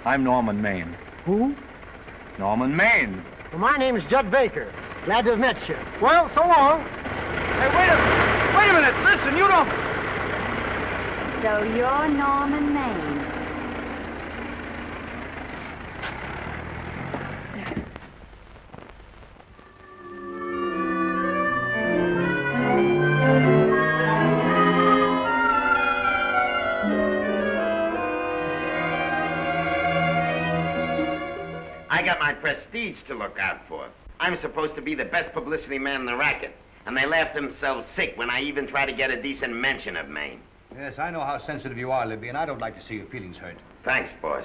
I'm Norman Maine. Who? Norman Maine. Well, my name's Judd Baker. Glad to have met you. Well, so long. Hey, wait a minute. Listen, you don't... So you're Norman Maine. I got my prestige to look out for. I'm supposed to be the best publicity man in the racket, and they laugh themselves sick when I even try to get a decent mention of Maine. Yes, I know how sensitive you are, Libby, and I don't like to see your feelings hurt. Thanks, boss.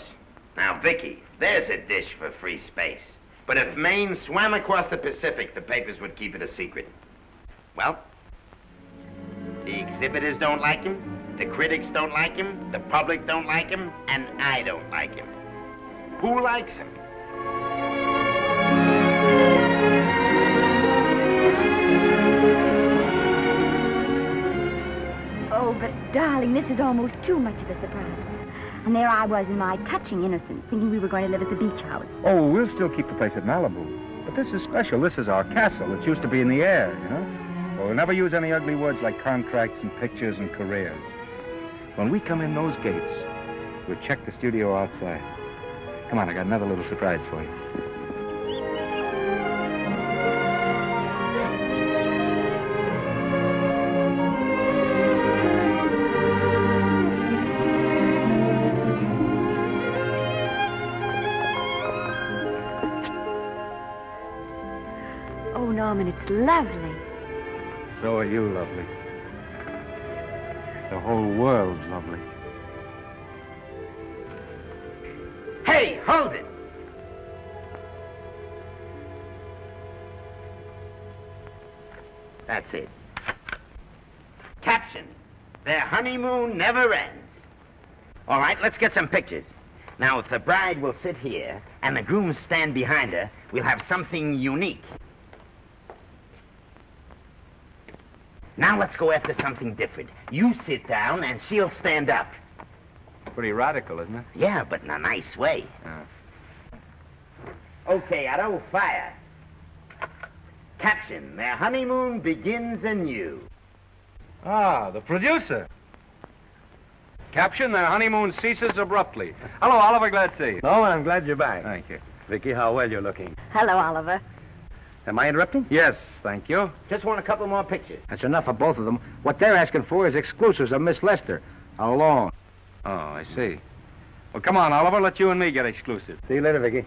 Now, Vicky, there's a dish for free space. But if Maine swam across the Pacific, the papers would keep it a secret. Well, the exhibitors don't like him, the critics don't like him, the public don't like him, and I don't like him. Who likes him? Oh, but darling, this is almost too much of a surprise. And there I was in my touching innocence, thinking we were going to live at the beach house. Oh, we'll still keep the place at Malibu. But this is special. This is our castle. It used to be in the air, you know? Well, we'll never use any ugly words like contracts and pictures and careers. When we come in those gates, we'll check the studio outside. Come on, I got another little surprise for you. Oh, Norman, it's lovely. So are you lovely. The whole world's lovely. Hey, hold it! That's it. Caption: Their honeymoon never ends. All right, let's get some pictures. Now, if the bride will sit here and the groom stand behind her, we'll have something unique. Now let's go after something different. You sit down and she'll stand up. Pretty radical, isn't it? Yeah, but in a nice way. Okay, Otto, fire. Caption, their honeymoon begins anew. Ah, the producer. Caption, their honeymoon ceases abruptly. Hello, Oliver, glad to see you. No, I'm glad you're back. Thank you. Vicky, how well you're looking. Hello, Oliver. Am I interrupting? Yes, thank you. Just want a couple more pictures. That's enough for both of them. What they're asking for is exclusives of Miss Lester. Alone. Oh, I see. Well, come on, Oliver, let you and me get exclusive. See you later, Vicky.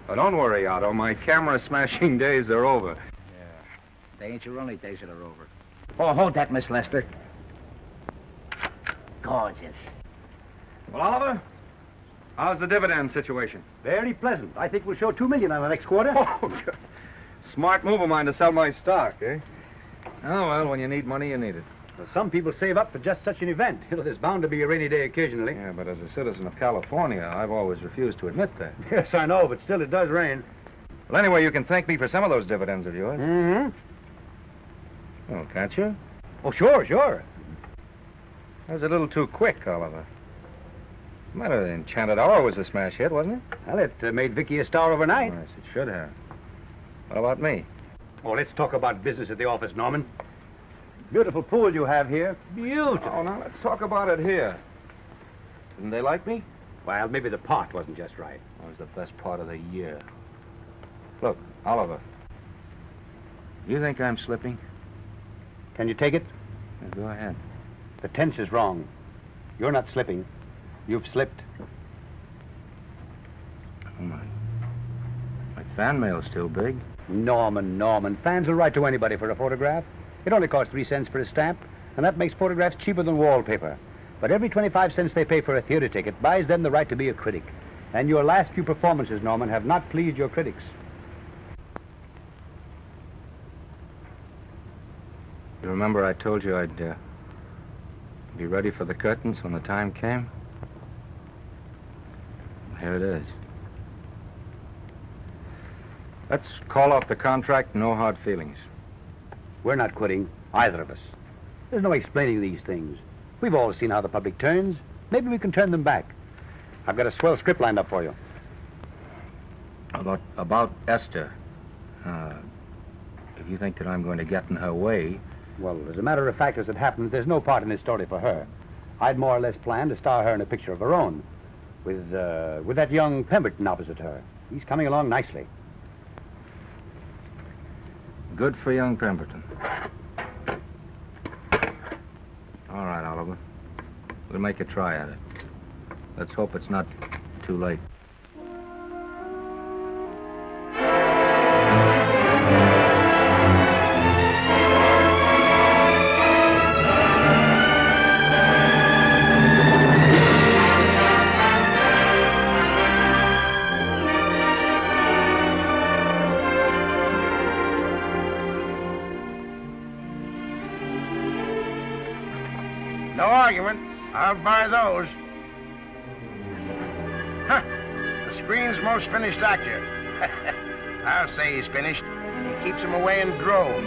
Oh, don't worry, Otto. My camera smashing days are over. They ain't your only days that are over. Oh, hold that, Miss Lester. Gorgeous. Well, Oliver, how's the dividend situation? Very pleasant. I think we'll show $2 million on the next quarter. Oh, God. Smart move of mine to sell my stock, eh? Oh, well, when you need money, you need it. Well, some people save up for just such an event. You know, there's bound to be a rainy day occasionally. Yeah, but as a citizen of California, I've always refused to admit that. Yes, I know, but still it does rain. Well, anyway, you can thank me for some of those dividends of yours. Mm-hmm. Oh, can't you? Oh, sure, sure. That was a little too quick, Oliver. What's the matter? The Enchanted Hour was a smash hit, wasn't it? Well, it made Vicky a star overnight. Yes, it should have. What about me? Oh, let's talk about business at the office, Norman. Beautiful pool you have here. Beautiful. Oh, now let's talk about it here. Didn't they like me? Well, maybe the pot wasn't just right. That was the best part of the year. Look, Oliver. You think I'm slipping? Can you take it? Yeah, go ahead. The tense is wrong. You're not slipping. You've slipped. Oh, my fan mail's still big. Norman. Fans will write to anybody for a photograph. It only costs 3 cents for a stamp, and that makes photographs cheaper than wallpaper. But every 25 cents they pay for a theater ticket buys them the right to be a critic. And your last few performances, Norman, have not pleased your critics. You remember I told you I'd be ready for the curtains when the time came? Here it is. Let's call off the contract, no hard feelings. We're not quitting, either of us. There's no explaining these things. We've all seen how the public turns. Maybe we can turn them back. I've got a swell script lined up for you. About Esther. If you think that I'm going to get in her way... Well, as a matter of fact, as it happens, there's no part in this story for her. I'd more or less planned to star her in a picture of her own, with that young Pemberton opposite her. He's coming along nicely. Good for young Pemberton. All right, Oliver. We'll make a try at it. Let's hope it's not too late. No argument. I'll buy those. Huh. The screen's most finished actor. I'll say he's finished. He keeps them away in droves.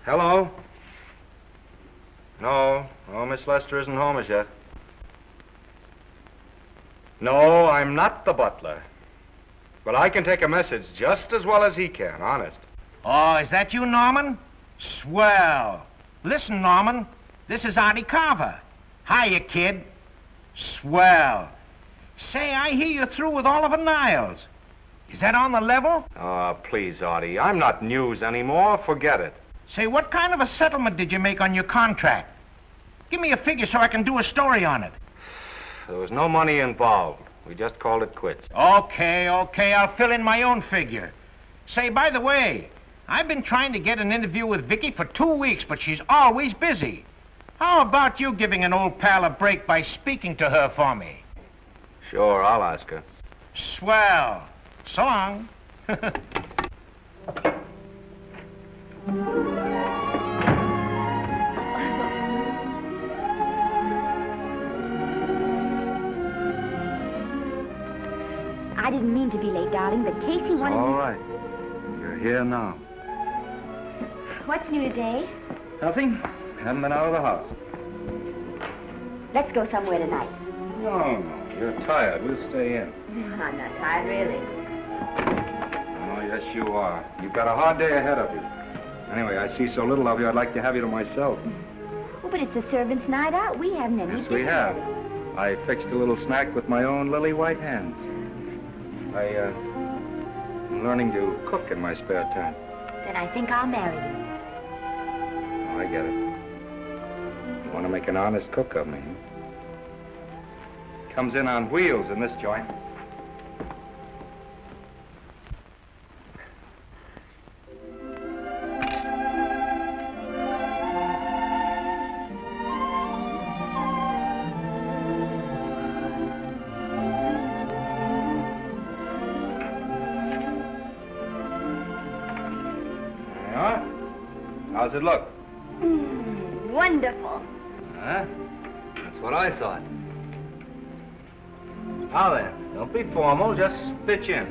Hello? No, Miss Lester isn't home as yet. No, I'm not the butler. But I can take a message just as well as he can, honest. Oh, is that you, Norman? Swell. Listen, Norman, This is Artie Carver. Hiya, kid. Swell. Say, I hear you're through with Oliver Niles. Is that on the level? Oh, please, Artie. I'm not news anymore. Forget it. Say, what kind of a settlement did you make on your contract? Give me a figure so I can do a story on it. There was no money involved. We just called it quits. Okay, I'll fill in my own figure. Say, by the way, I've been trying to get an interview with Vicky for 2 weeks, but she's always busy. How about you giving an old pal a break by speaking to her for me? Sure, I'll ask her. Swell. So long. I didn't mean to be late, darling, but Casey wanted All me... right. You're here now. What's new today? Nothing. Haven't been out of the house. Let's go somewhere tonight. No. You're tired. We'll stay in. I'm not tired, really. Oh, yes, you are. You've got a hard day ahead of you. Anyway, I see so little of you, I'd like to have you to myself. Oh, but it's the servants' night out. We haven't any Yes, we dinner have. ready. I fixed a little snack with my own lily white hands. I'm learning to cook in my spare time. Then I think I'll marry you. Oh, I get it. You want to make an honest cook of me, huh? Comes in on wheels in this joint. How's it look? Wonderful. Huh? That's what I thought. Now then, don't be formal, just pitch in.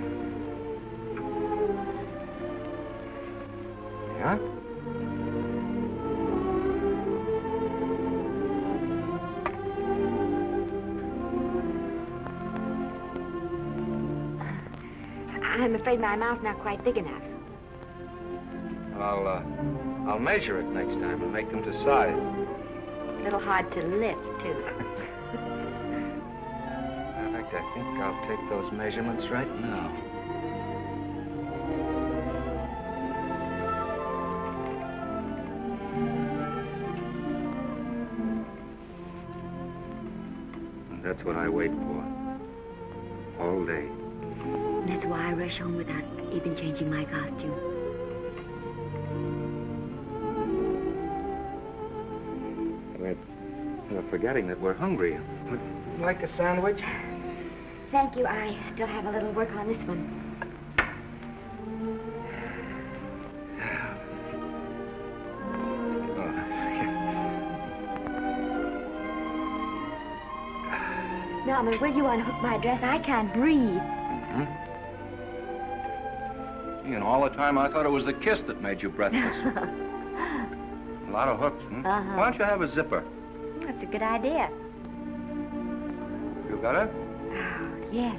Yeah? I'm afraid my mouth's not quite big enough. I'll measure it next time and make them to size. A little hard to lift, too. In fact, I think I'll take those measurements right now. And that's what I wait for. All day. That's why I rush home without even changing my costume. We're forgetting that we're hungry. Would you like a sandwich? Thank you. I still have a little work on this one. Norman, will you unhook my dress? I can't breathe. Mm-hmm. You know, all the time I thought it was the kiss that made you breathless. A lot of hooks, hmm? Uh-huh. Why don't you have a zipper? That's a good idea. You got it? Oh, yes.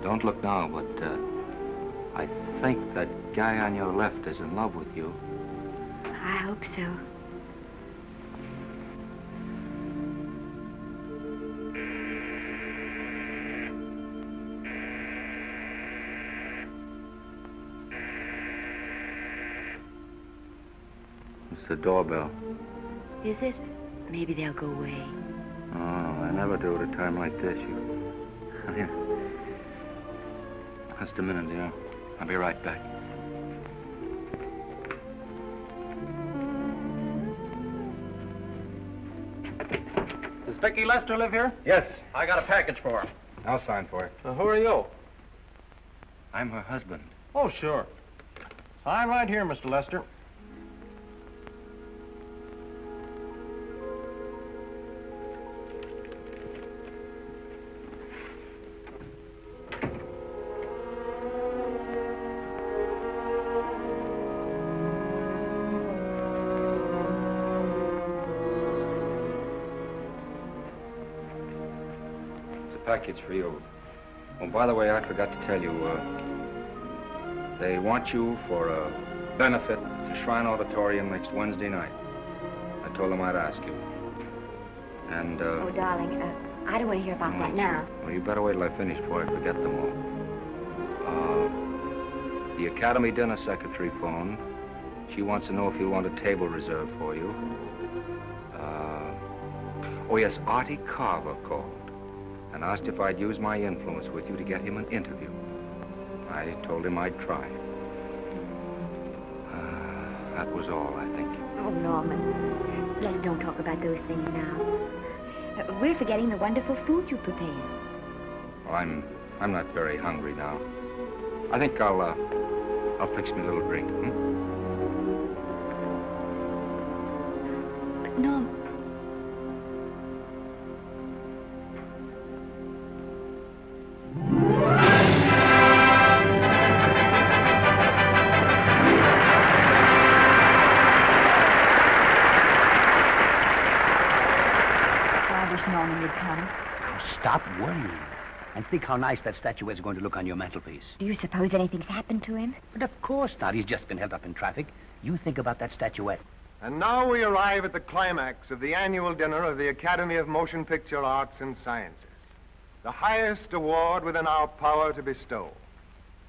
Don't look now, but I think that guy on your left is in love with you. I hope so. It's the doorbell. Is it? Maybe they'll go away. Oh, I never do at a time like this. Here. Just a minute, dear. I'll be right back. Does Vicky Lester live here? Yes. I got a package for her. I'll sign for it. Who are you? I'm her husband. Oh, sure. Sign right here, Mr. Lester. Package for you. Oh, by the way, I forgot to tell you, they want you for a benefit to Shrine Auditorium next Wednesday night. I told them I'd ask you. And, Oh, darling, I don't want to hear about that now. Well, you better wait till I finish before I forget them all. The Academy dinner secretary phoned. She wants to know if you want a table reserved for you. Oh, yes, Artie Carver called and asked if I'd use my influence with you to get him an interview. I told him I'd try. That was all, I think. Oh, Norman, let's don't talk about those things now. We're forgetting the wonderful food you prepared. Well, I'm not very hungry now. I think I'll fix me a little drink, But, Norm... Stop worrying. And think how nice that statuette is going to look on your mantelpiece. Do you suppose anything's happened to him? But of course not. He's just been held up in traffic. You think about that statuette. And now we arrive at the climax of the annual dinner of the Academy of Motion Picture Arts and Sciences, the highest award within our power to bestow.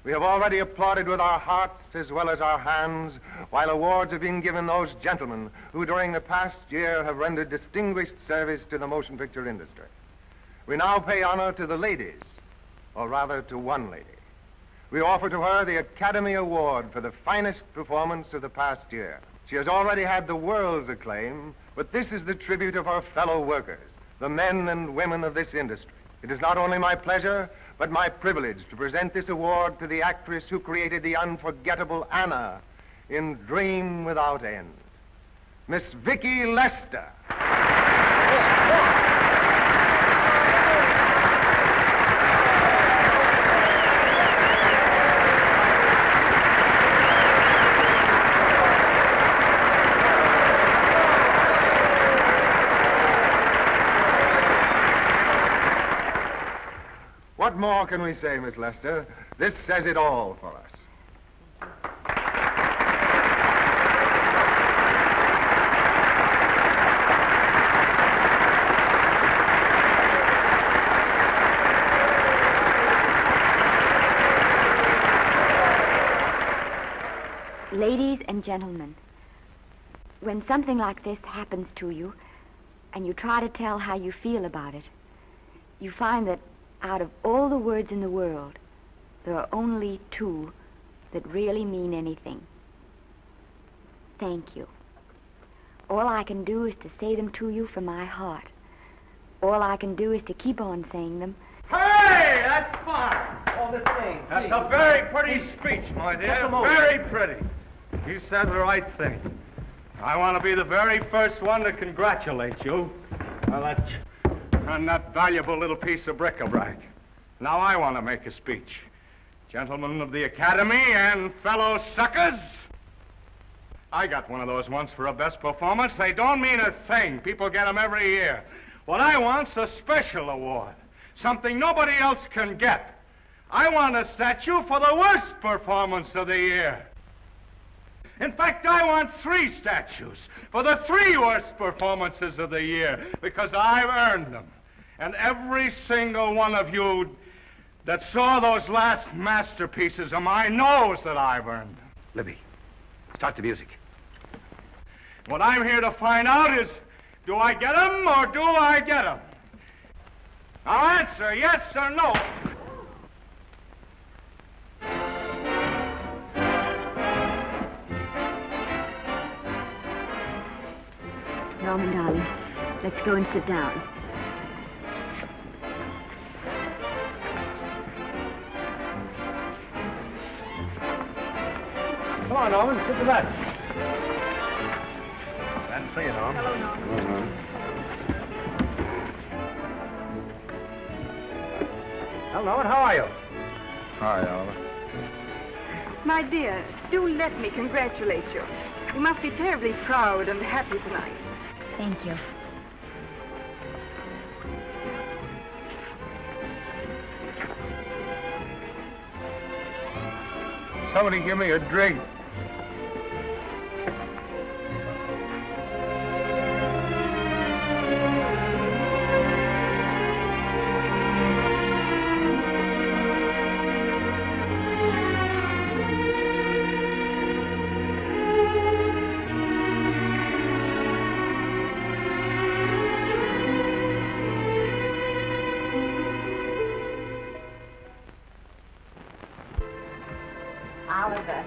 We have already applauded with our hearts as well as our hands, while awards have been given those gentlemen who during the past year have rendered distinguished service to the motion picture industry. We now pay honor to the ladies, or rather to one lady. We offer to her the Academy Award for the finest performance of the past year. She has already had the world's acclaim, but this is the tribute of her fellow workers, the men and women of this industry. It is not only my pleasure, but my privilege to present this award to the actress who created the unforgettable Anna in Dream Without End, Miss Vicki Lester. What more can we say, Miss Lester? This says it all for us. Ladies and gentlemen, when something like this happens to you, and you try to tell how you feel about it, you find that out of all the words in the world, there are only two that really mean anything. Thank you. All I can do is to say them to you from my heart. All I can do is to keep on saying them. Hey, that's fine. Oh, this thing. That's a very pretty speech, my dear. Very pretty. You said the right thing. I want to be the very first one to congratulate you on that valuable little piece of bric-a-brac. Now I want to make a speech. Gentlemen of the Academy and fellow suckers, I got one of those once for a best performance. They don't mean a thing. People get them every year. What I want's a special award, something nobody else can get. I want a statue for the worst performance of the year. In fact, I want 3 statues for the 3 worst performances of the year, because I've earned them. And every single one of you that saw those last masterpieces of mine knows that I've earned them. Libby, start the music. What I'm here to find out is, do I get them or do I get them? Now answer yes or no. Norman, darling, let's go and sit down. Come on, Norman, sit to that. Glad to see you, Norman. Hello, Norman. Well, Norman, how are you? Hi, Oliver. My dear, do let me congratulate you. You must be terribly proud and happy tonight. Thank you. Somebody give me a drink. Oliver,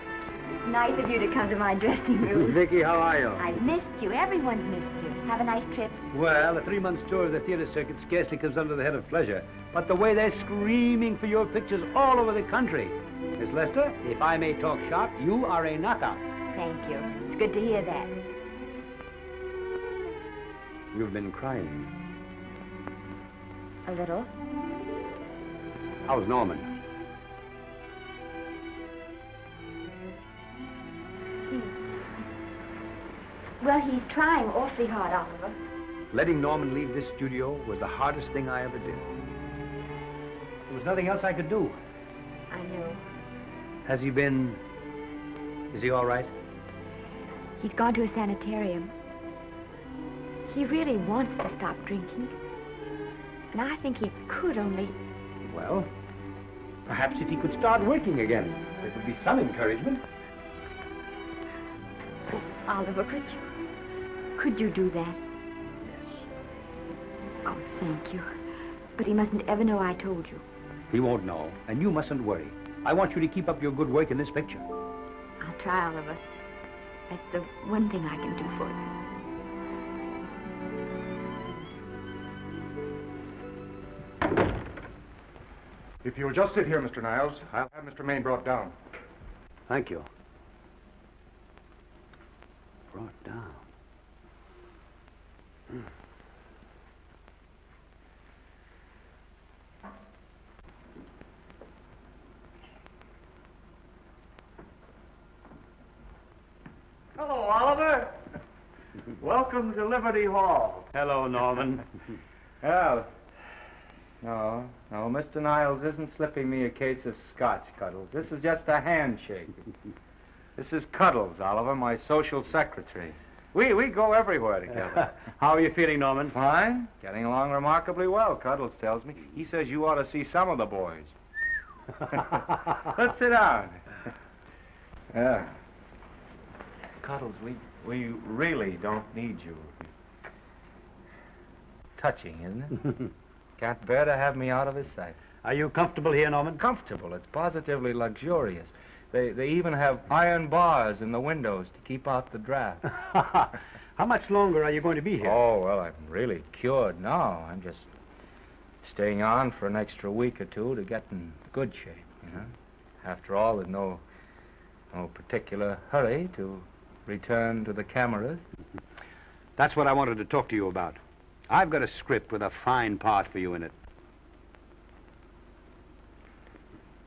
it's nice of you to come to my dressing room. Vicky, how are you? I've missed you. Everyone's missed you. Have a nice trip. Well, a 3-month tour of the theater circuit scarcely comes under the head of pleasure. But the way they're screaming for your pictures all over the country. Miss Lester, if I may talk shop, you are a knockout. Thank you. It's good to hear that. You've been crying. A little. How's Norman? Well, he's trying awfully hard, Oliver. Letting Norman leave this studio was the hardest thing I ever did. There was nothing else I could do. I know. Has he been... Is he all right? He's gone to a sanitarium. He really wants to stop drinking. And I think he could only... Well, perhaps if he could start working again, there would be some encouragement. Oliver, could you do that? Yes. Oh, thank you. But he mustn't ever know I told you. He won't know, and you mustn't worry. I want you to keep up your good work in this picture. I'll try, Oliver. That's the one thing I can do for you. If you'll just sit here, Mr. Niles, I'll have Mr. Maine brought down. Thank you. Brought down. Hello, Oliver. Welcome to Liberty Hall. Hello, Norman. Well, no, Mr. Niles isn't slipping me a case of scotch, Cuddles. This is just a handshake. This is Cuddles, Oliver, my social secretary. We go everywhere together. How are you feeling, Norman? Fine. Getting along remarkably well, Cuddles tells me. He says you ought to see some of the boys. Let's sit down. Yeah. Cuddles, we really don't need you. Touching, isn't it? Can't bear to have me out of his sight. Are you comfortable here, Norman? Comfortable. It's positively luxurious. They even have iron bars in the windows to keep out the draft. How much longer are you going to be here? Oh, well, I'm really cured now. I'm just staying on for an extra week or two to get in good shape, you know. After all, there's no particular hurry to return to the cameras. That's what I wanted to talk to you about. I've got a script with a fine part for you in it.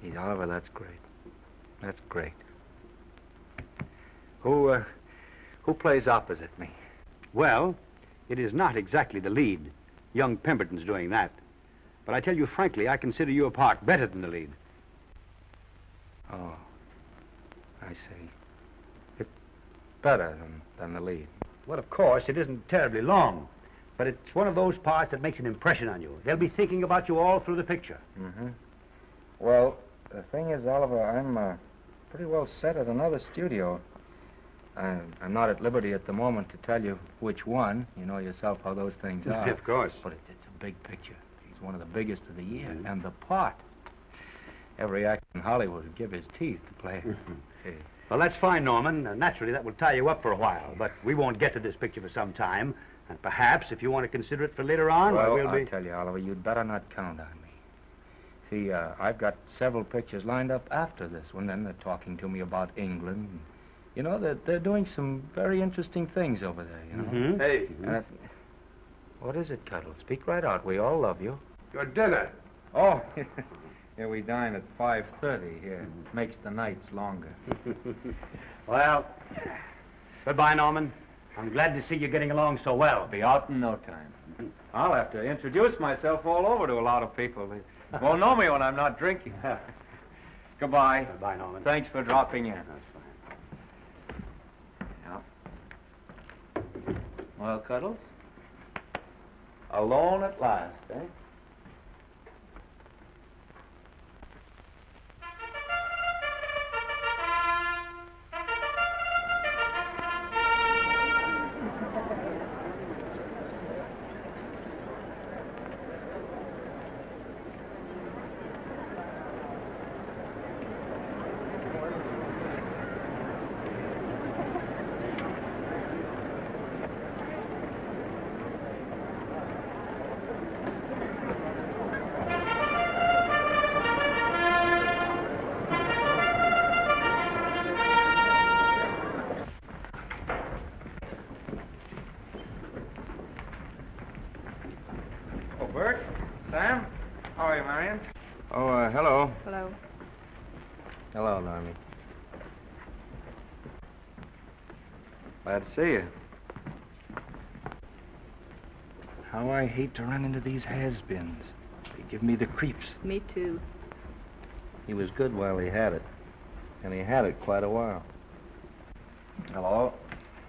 Gee, Oliver, that's great. That's great. Who plays opposite me? Well, it is not exactly the lead. Young Pemberton's doing that. But I tell you frankly, I consider your part better than the lead. Oh, I see. It's better than the lead. Well, of course, it isn't terribly long. But it's one of those parts that makes an impression on you. They'll be thinking about you all through the picture. Mm-hmm. Well, the thing is, Oliver, I'm pretty well set at another studio. I'm not at liberty at the moment to tell you which one. You know yourself how those things are. Of course. But it's a big picture. He's one of the biggest of the year. Mm-hmm. And the part. Every actor in Hollywood would give his teeth to play it. Mm-hmm. Well, that's fine, Norman. Naturally, that will tie you up for a while. But we won't get to this picture for some time. And perhaps, if you want to consider it for later on, well, I'll tell you, Oliver, you'd better not count on me. See, I've got several pictures lined up after this one. Then they're talking to me about England. You know, they're doing some very interesting things over there, you know. Mm-hmm. Hey. What is it, Cuddle? Speak right out. We all love you. Your dinner. Oh, yeah, we dine at 5:30 here. Makes the nights longer. Well, goodbye, Norman. I'm glad to see you getting along so well. I'll be out in no time. I'll have to introduce myself all over to a lot of people. They won't know me when I'm not drinking. Goodbye. Bye, Norman. Thanks for dropping in. That's fine. Yeah. Well, Cuddles? Alone at last, eh? Bert, Sam, how are you, Marion? Oh, hello. Hello. Hello, Normie. Glad to see you. How I hate to run into these has-beens. They give me the creeps. Me too. He was good while he had it. And he had it quite a while. Hello.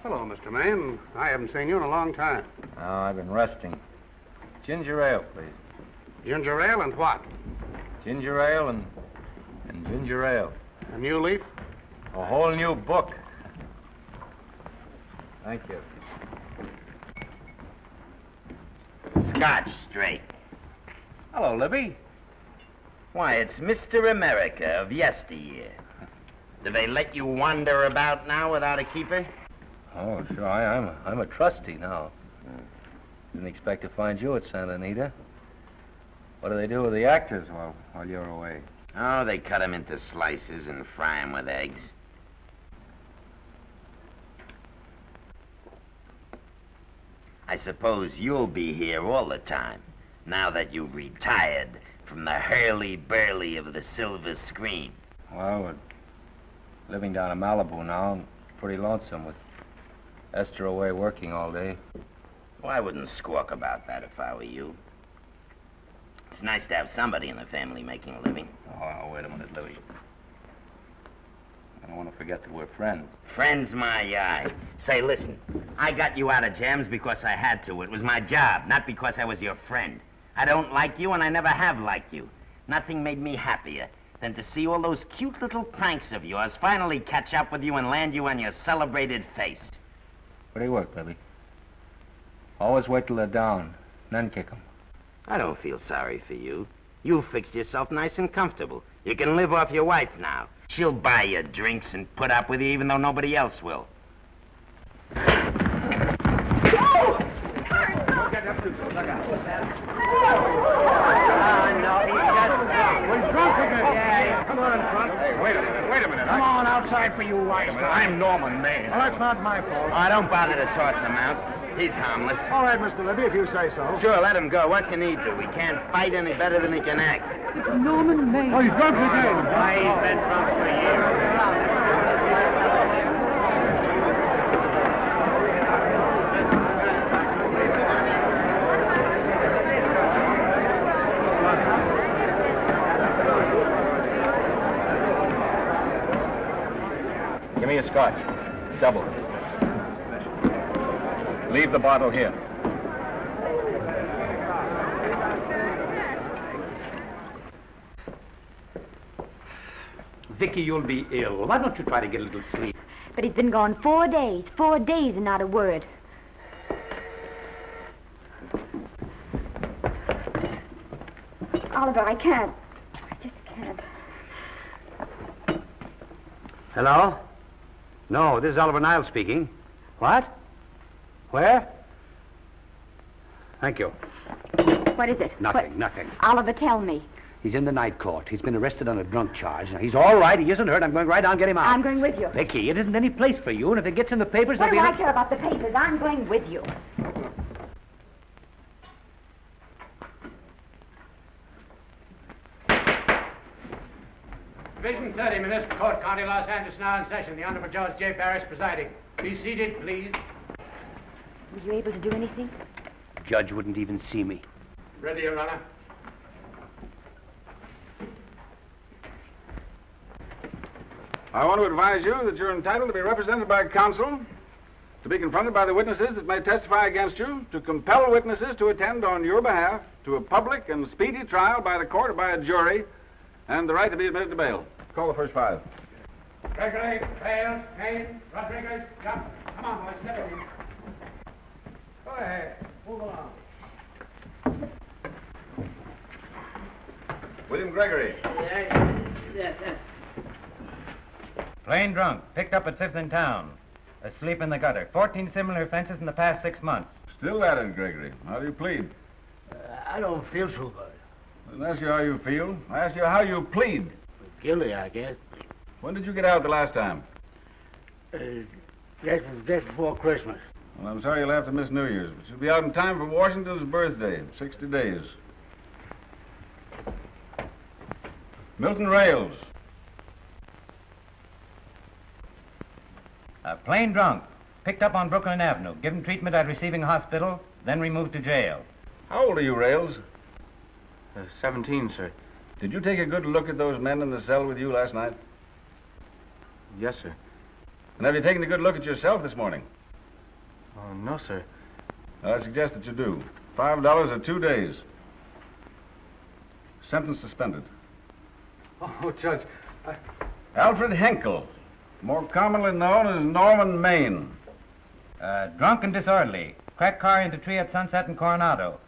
Hello, Mr. Maine. I haven't seen you in a long time. Oh, I've been resting. Ginger ale, please. Ginger ale and what? Ginger ale and ginger ale. A new leaf? A whole new book. Thank you. Scotch straight. Hello, Libby. Why, it's Mr. America of yesteryear. Do they let you wander about now without a keeper? Oh, sure. I'm a trustee now. Didn't expect to find you at Santa Anita. What do they do with the actors while you're away? Oh, they cut them into slices and fry them with eggs. I suppose you'll be here all the time, now that you've retired from the hurly-burly of the silver screen. Well, we're living down in Malibu now, and pretty lonesome with Esther away working all day. Well, I wouldn't squawk about that if I were you. It's nice to have somebody in the family making a living. Oh, wait a minute, Louie. I don't want to forget that we're friends. Friends, my eye. Say, listen, I got you out of jams because I had to. It was my job, not because I was your friend. I don't like you, and I never have liked you. Nothing made me happier than to see all those cute little pranks of yours finally catch up with you and land you on your celebrated face. Where do you work, Libby? Always wait till they're down, then kick 'em. I don't feel sorry for you. You fixed yourself nice and comfortable. You can live off your wife now. She'll buy you drinks and put up with you even though nobody else will. No, he's just we're drunk again. Yeah, come on, drunk. Hey, wait a minute. Come on outside for you, wise guy. I'm Norman Maine. Well, that's not my fault. Oh, don't bother to toss him out. He's harmless. All right, Mr. Libby, if you say so. Sure, let him go. What can he do? He can't fight any better than he can act. It's Norman Maine. Oh, he's drunk again. Why, he's been drunk for years. Give me a scotch. Double. Leave the bottle here. Vicky, you'll be ill. Why don't you try to get a little sleep? But he's been gone 4 days and not a word. Oliver, I can't. I just can't. Hello? No, this is Oliver Niles speaking. What? Where? Thank you. What is it? Nothing. Oliver, tell me. He's in the night court. He's been arrested on a drunk charge. Now, he's all right. He isn't hurt. I'm going right down and get him out. I'm going with you. Vicky, it isn't any place for you, and if it gets in the papers, What there'll do be... I care about the papers? I'm going with you. Division 30, Municipal Court, County Los Angeles, now in session. The Honorable Judge J. Barris presiding. Be seated, please. Were you able to do anything? Judge wouldn't even see me. Ready, Your Honor. I want to advise you that you're entitled to be represented by counsel, to be confronted by the witnesses that may testify against you, to compel witnesses to attend on your behalf to a public and speedy trial by the court or by a jury, and the right to be admitted to bail. Call the first 5. Gregory, Bales, Kane, Rodriguez, Johnson. Come on, boys, step in. Go ahead. Move along. William Gregory. Yes. Plain drunk, picked up at 5th in town. Asleep in the gutter. 14 similar offenses in the past 6 months. Still at it, Gregory. How do you plead? I don't feel so good. I didn't ask you how you feel. I asked you how you plead. Guilty, I guess. When did you get out the last time? That was just before Christmas. Well, I'm sorry you'll have to miss New Year's, but you'll be out in time for Washington's birthday, 60 days. Milton Rails. Plain drunk, picked up on Brooklyn Avenue, given treatment at receiving hospital, then removed to jail. How old are you, Rails? 17, sir. Did you take a good look at those men in the cell with you last night? Yes, sir. And have you taken a good look at yourself this morning? No, sir. I suggest that you do. $5 or 2 days. Sentence suspended. Oh, Judge, Alfred Henkel, more commonly known as Norman Maine. Drunk and disorderly. Cracked car into tree at Sunset and Coronado.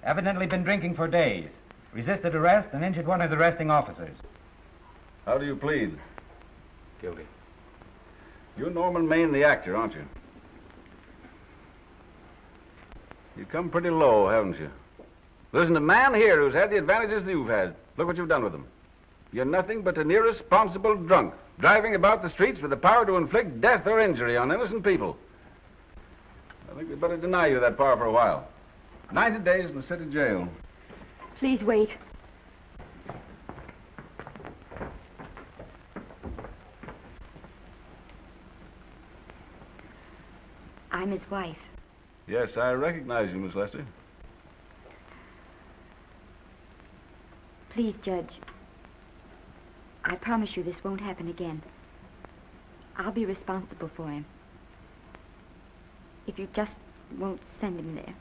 Evidently been drinking for days. Resisted arrest and injured one of the arresting officers. How do you plead? Guilty. You're Norman Maine, the actor, aren't you? You come pretty low, haven't you? There isn't a man here who's had the advantages you've had. Look what you've done with them. You're nothing but an irresponsible drunk, driving about the streets with the power to inflict death or injury on innocent people. I think we'd better deny you that power for a while. 90 days in the city jail. Please wait. I'm his wife. Yes, I recognize you, Miss Lester. Please, Judge. I promise you this won't happen again. I'll be responsible for him. If you just won't send him there.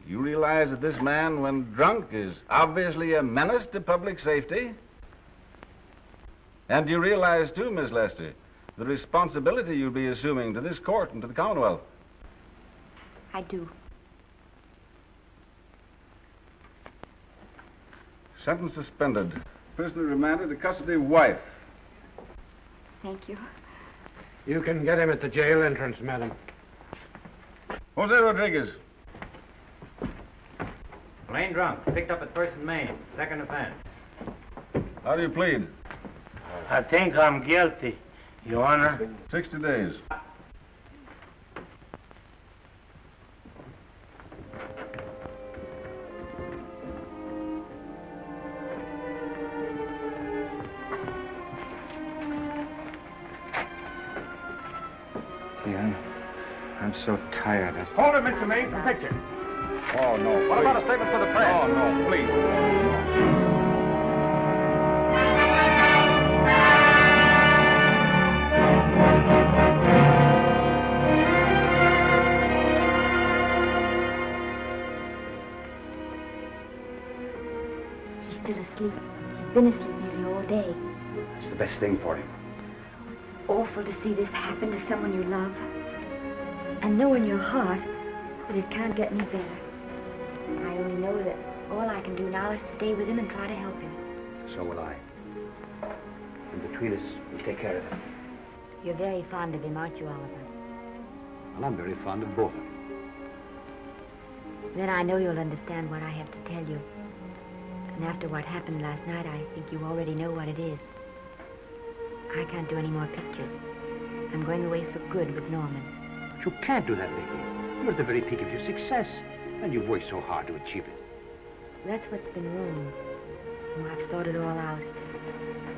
You realize that this man, when drunk, is obviously a menace to public safety? And you realize, too, Miss Lester, the responsibility you'll be assuming to this court and to the Commonwealth? I do. Sentence suspended. Prisoner remanded to custody wife. Thank you. You can get him at the jail entrance, madam. Jose Rodriguez. Plain drunk, picked up at 1st and Main, 2nd offense. How do you plead? I think I'm guilty, Your Honor. 60 days. I'm so tired. Hold it, Mr. Maine, for picture. Oh, no. What about a statement for the press? Oh, no, please. He's still asleep. He's been asleep nearly all day. It's the best thing for him. It's awful to see this happen to someone you love. And know in your heart that it can't get any better. I only know that all I can do now is stay with him and try to help him. So will I. And between us, we'll take care of him. You're very fond of him, aren't you, Oliver? And I'm very fond of both of them. Then I know you'll understand what I have to tell you. And after what happened last night, I think you already know what it is. I can't do any more pictures. I'm going away for good with Norman. But you can't do that, Vicky. You're at the very peak of your success, and you've worked so hard to achieve it. That's what's been wrong. Oh, I've thought it all out.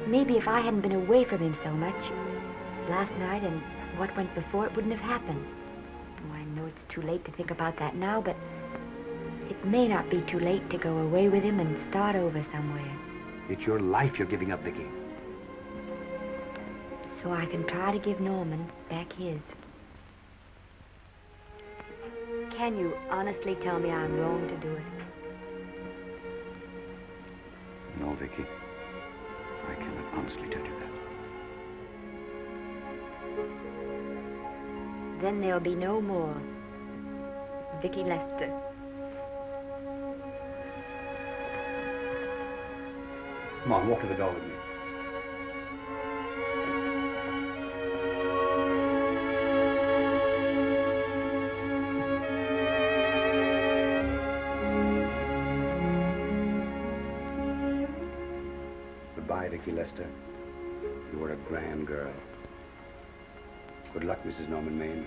Maybe if I hadn't been away from him so much, last night and what went before, it wouldn't have happened. Oh, I know it's too late to think about that now, but it may not be too late to go away with him and start over somewhere. It's your life you're giving up, Vicky. So I can try to give Norman back his. Can you honestly tell me I'm wrong to do it? No, Vicky. I cannot honestly tell you that. Then there'll be no more Vicky Lester. Come on, walk to the door with me. Goodbye, Vicky Lester. You were a grand girl. Good luck, Mrs. Norman Maine.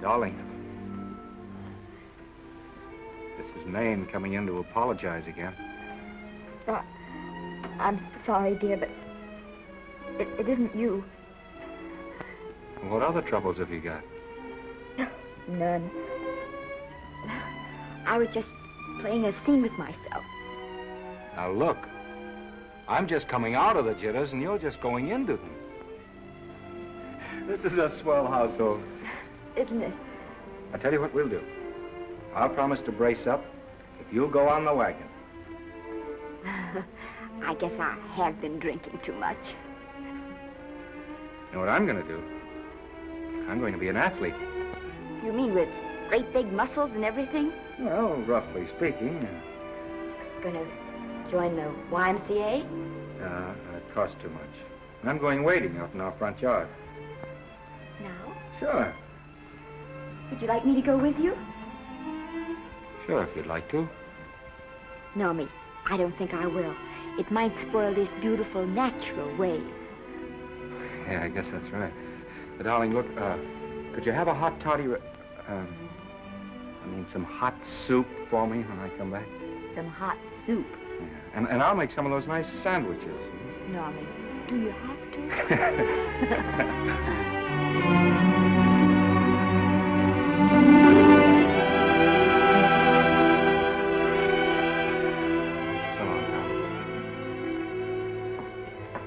Darling, this is Maine coming in to apologize again. I'm sorry, dear, but it isn't you. What other troubles have you got? None. I was just playing a scene with myself. Now look, I'm just coming out of the jitters and you're just going into them. This is a swell household. Isn't it? I'll tell you what we'll do. I'll promise to brace up if you'll go on the wagon. I guess I have been drinking too much. You know what I'm going to do? I'm going to be an athlete. You mean with great big muscles and everything? Well, roughly speaking. Gonna join the YMCA? It costs too much. I'm going wading out in our front yard. Now? Sure. Would you like me to go with you? Sure, if you'd like to. No, me. I don't think I will. It might spoil this beautiful, natural wave. Yeah, I guess that's right. But, darling, look, could you have a hot toddy... some hot soup for me when I come back? Some hot soup? Yeah. And I'll make some of those nice sandwiches. Norman, do you have to?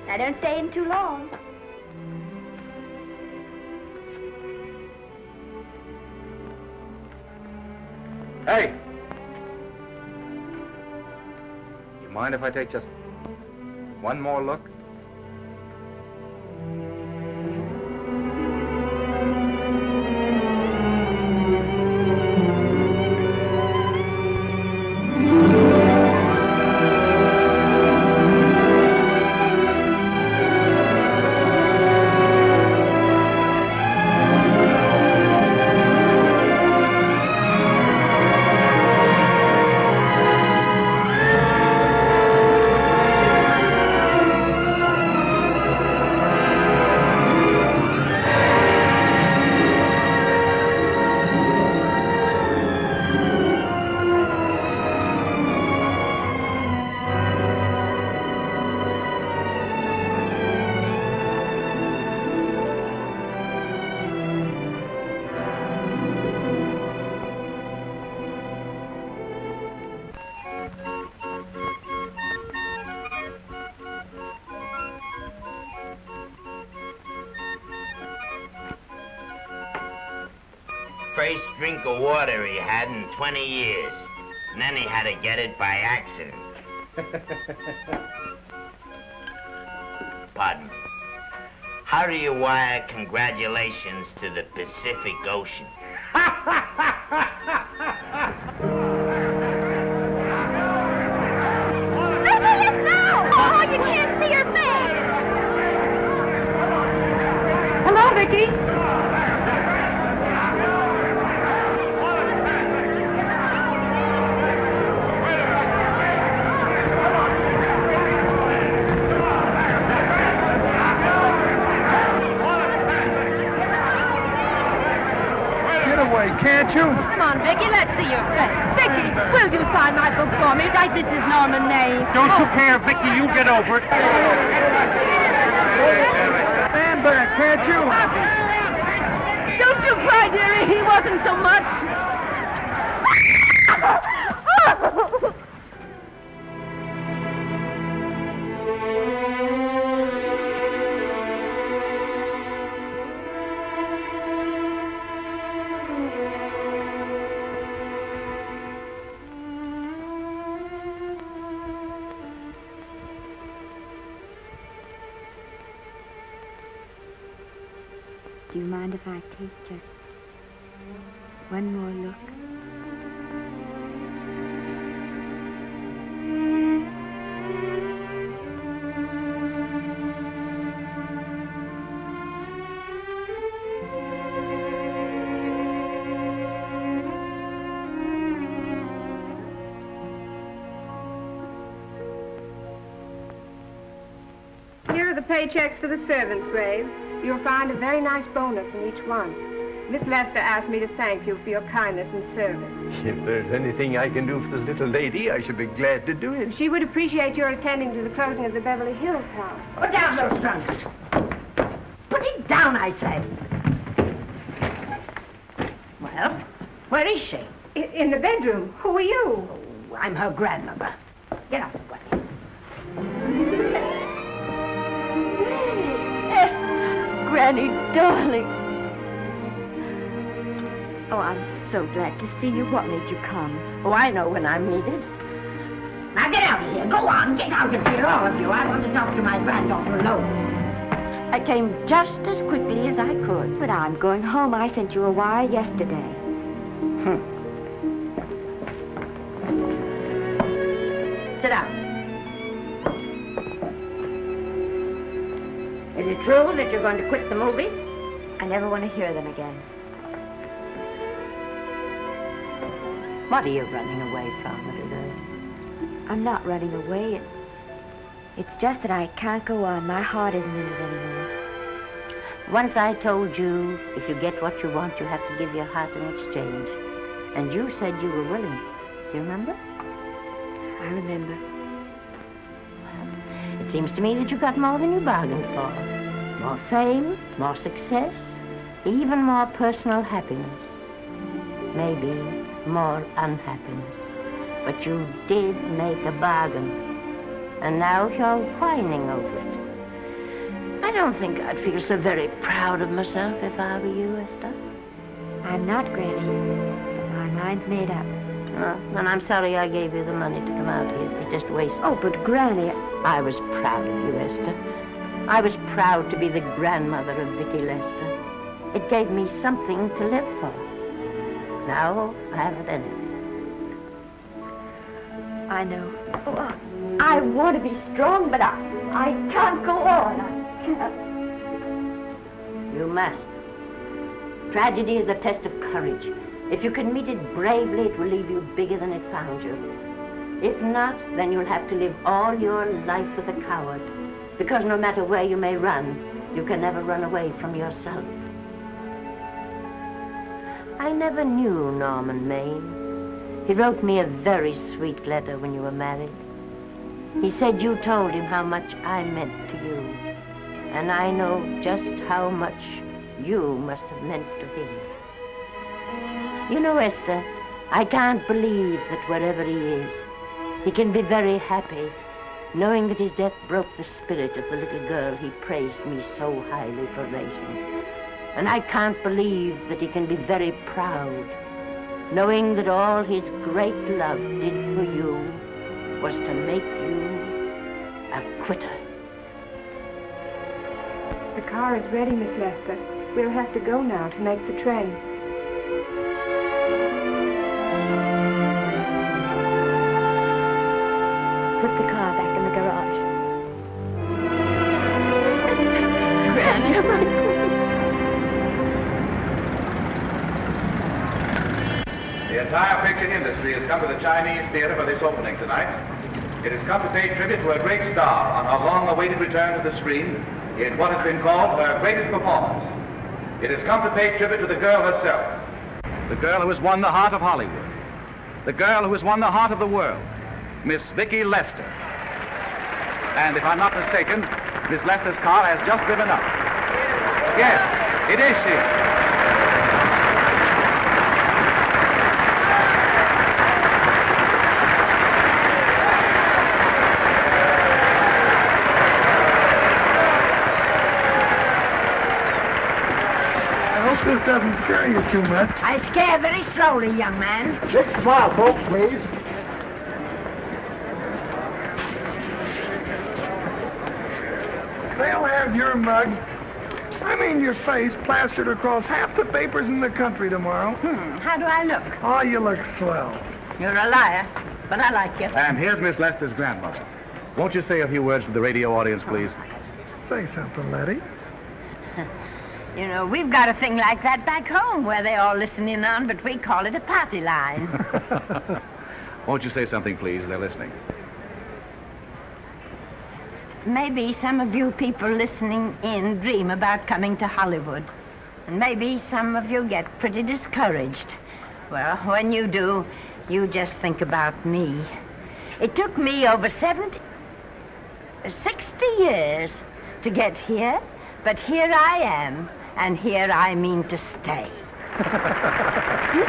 Now, don't stay in too long. Hey! You mind if I take just one more look? first drink of water he had in 20 years. And then he had to get it by accident. Pardon me. How do you wire congratulations to the Pacific Ocean? Oh, you can't see her face! Hello, Vicky. Can't you? Come on, Vicky, let's see your face. Vicky, will you sign my book for me? Write this is Norman Maine. Don't you care, Vicky? You get over it. Stand back, can't you? Don't you cry, dearie. He wasn't so much. Do you mind if I take just one more look? Here are the paychecks for the servants' graves. You'll find a very nice bonus in each one. Miss Lester asked me to thank you for your kindness and service. If there's anything I can do for the little lady, I should be glad to do it. She would appreciate your attending to the closing of the Beverly Hills house. Put down those trunks. Put it down, I say. Well, where is she? In the bedroom. Who are you? Oh, I'm her grandmother. Get out of the way. Granny, darling. Oh, I'm so glad to see you. What made you come? Oh, I know when I'm needed. Now get out of here. Go on, get out of here, all of you. I want to talk to my granddaughter alone. I came just as quickly as I could. But I'm going home. I sent you a wire yesterday. Sit down. Is it true that you're going to quit the movies? I never want to hear them again. What are you running away from, little girl? I'm not running away. It's just that I can't go on. My heart isn't in it anymore. Once I told you, if you get what you want, you have to give your heart in exchange. And you said you were willing. Do you remember? I remember. It seems to me that you got more than you bargained for. More fame, more success, even more personal happiness. Maybe more unhappiness. But you did make a bargain. And now you're whining over it. I don't think I'd feel so very proud of myself if I were you, Esther. I'm not, Granny. But my mind's made up. Oh, and I'm sorry I gave you the money to come out here. It was just wasted. Oh, but Granny... I was proud of you, Esther. I was proud to be the grandmother of Vicky Lester. It gave me something to live for. Now I haven't anything. I know. Oh, I want to be strong, but I can't go on. I can't. You must. Tragedy is the test of courage. If you can meet it bravely, it will leave you bigger than it found you. If not, then you'll have to live all your life with a coward. Because no matter where you may run, you can never run away from yourself. I never knew Norman Maine. He wrote me a very sweet letter when you were married. He said you told him how much I meant to you. And I know just how much you must have meant to him. You know, Esther, I can't believe that wherever he is, he can be very happy, knowing that his death broke the spirit of the little girl he praised me so highly for raising. And I can't believe that he can be very proud, knowing that all his great love did for you was to make you a quitter. The car is ready, Miss Lester. We'll have to go now to make the train. Put the car back in the garage. The entire picture industry has come to the Chinese theater for this opening tonight. It has come to pay tribute to a great star on her long-awaited return to the screen in what has been called her greatest performance. It has come to pay tribute to the girl herself. The girl who has won the heart of Hollywood. The girl who has won the heart of the world. Miss Vicki Lester. And if I'm not mistaken, Miss Lester's car has just driven up. Yes, it is she. This doesn't scare you too much. I scare very slowly, young man. Big smile, folks, please. They'll have your mug, I mean your face, plastered across half the papers in the country tomorrow. How do I look? Oh, you look swell. You're a liar, but I like you. And here's Miss Lester's grandmother. Won't you say a few words to the radio audience, please? Say something, Letty. You know, we've got a thing like that back home where they all listen in on, but we call it a party line. Won't you say something, please? They're listening. Maybe some of you people listening in dream about coming to Hollywood. And maybe some of you get pretty discouraged. Well, when you do, you just think about me. It took me over 60 years to get here, but here I am. And here I mean to stay.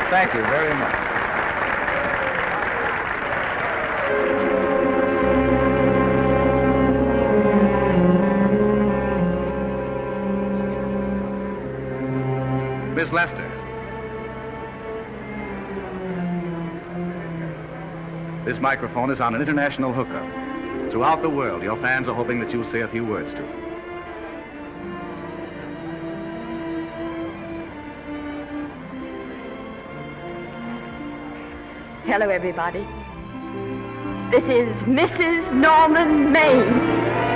Thank you very much. Miss Lester. This microphone is on an international hookup. Throughout the world, your fans are hoping that you'll say a few words to them. Hello, everybody. This is Mrs. Norman Maine.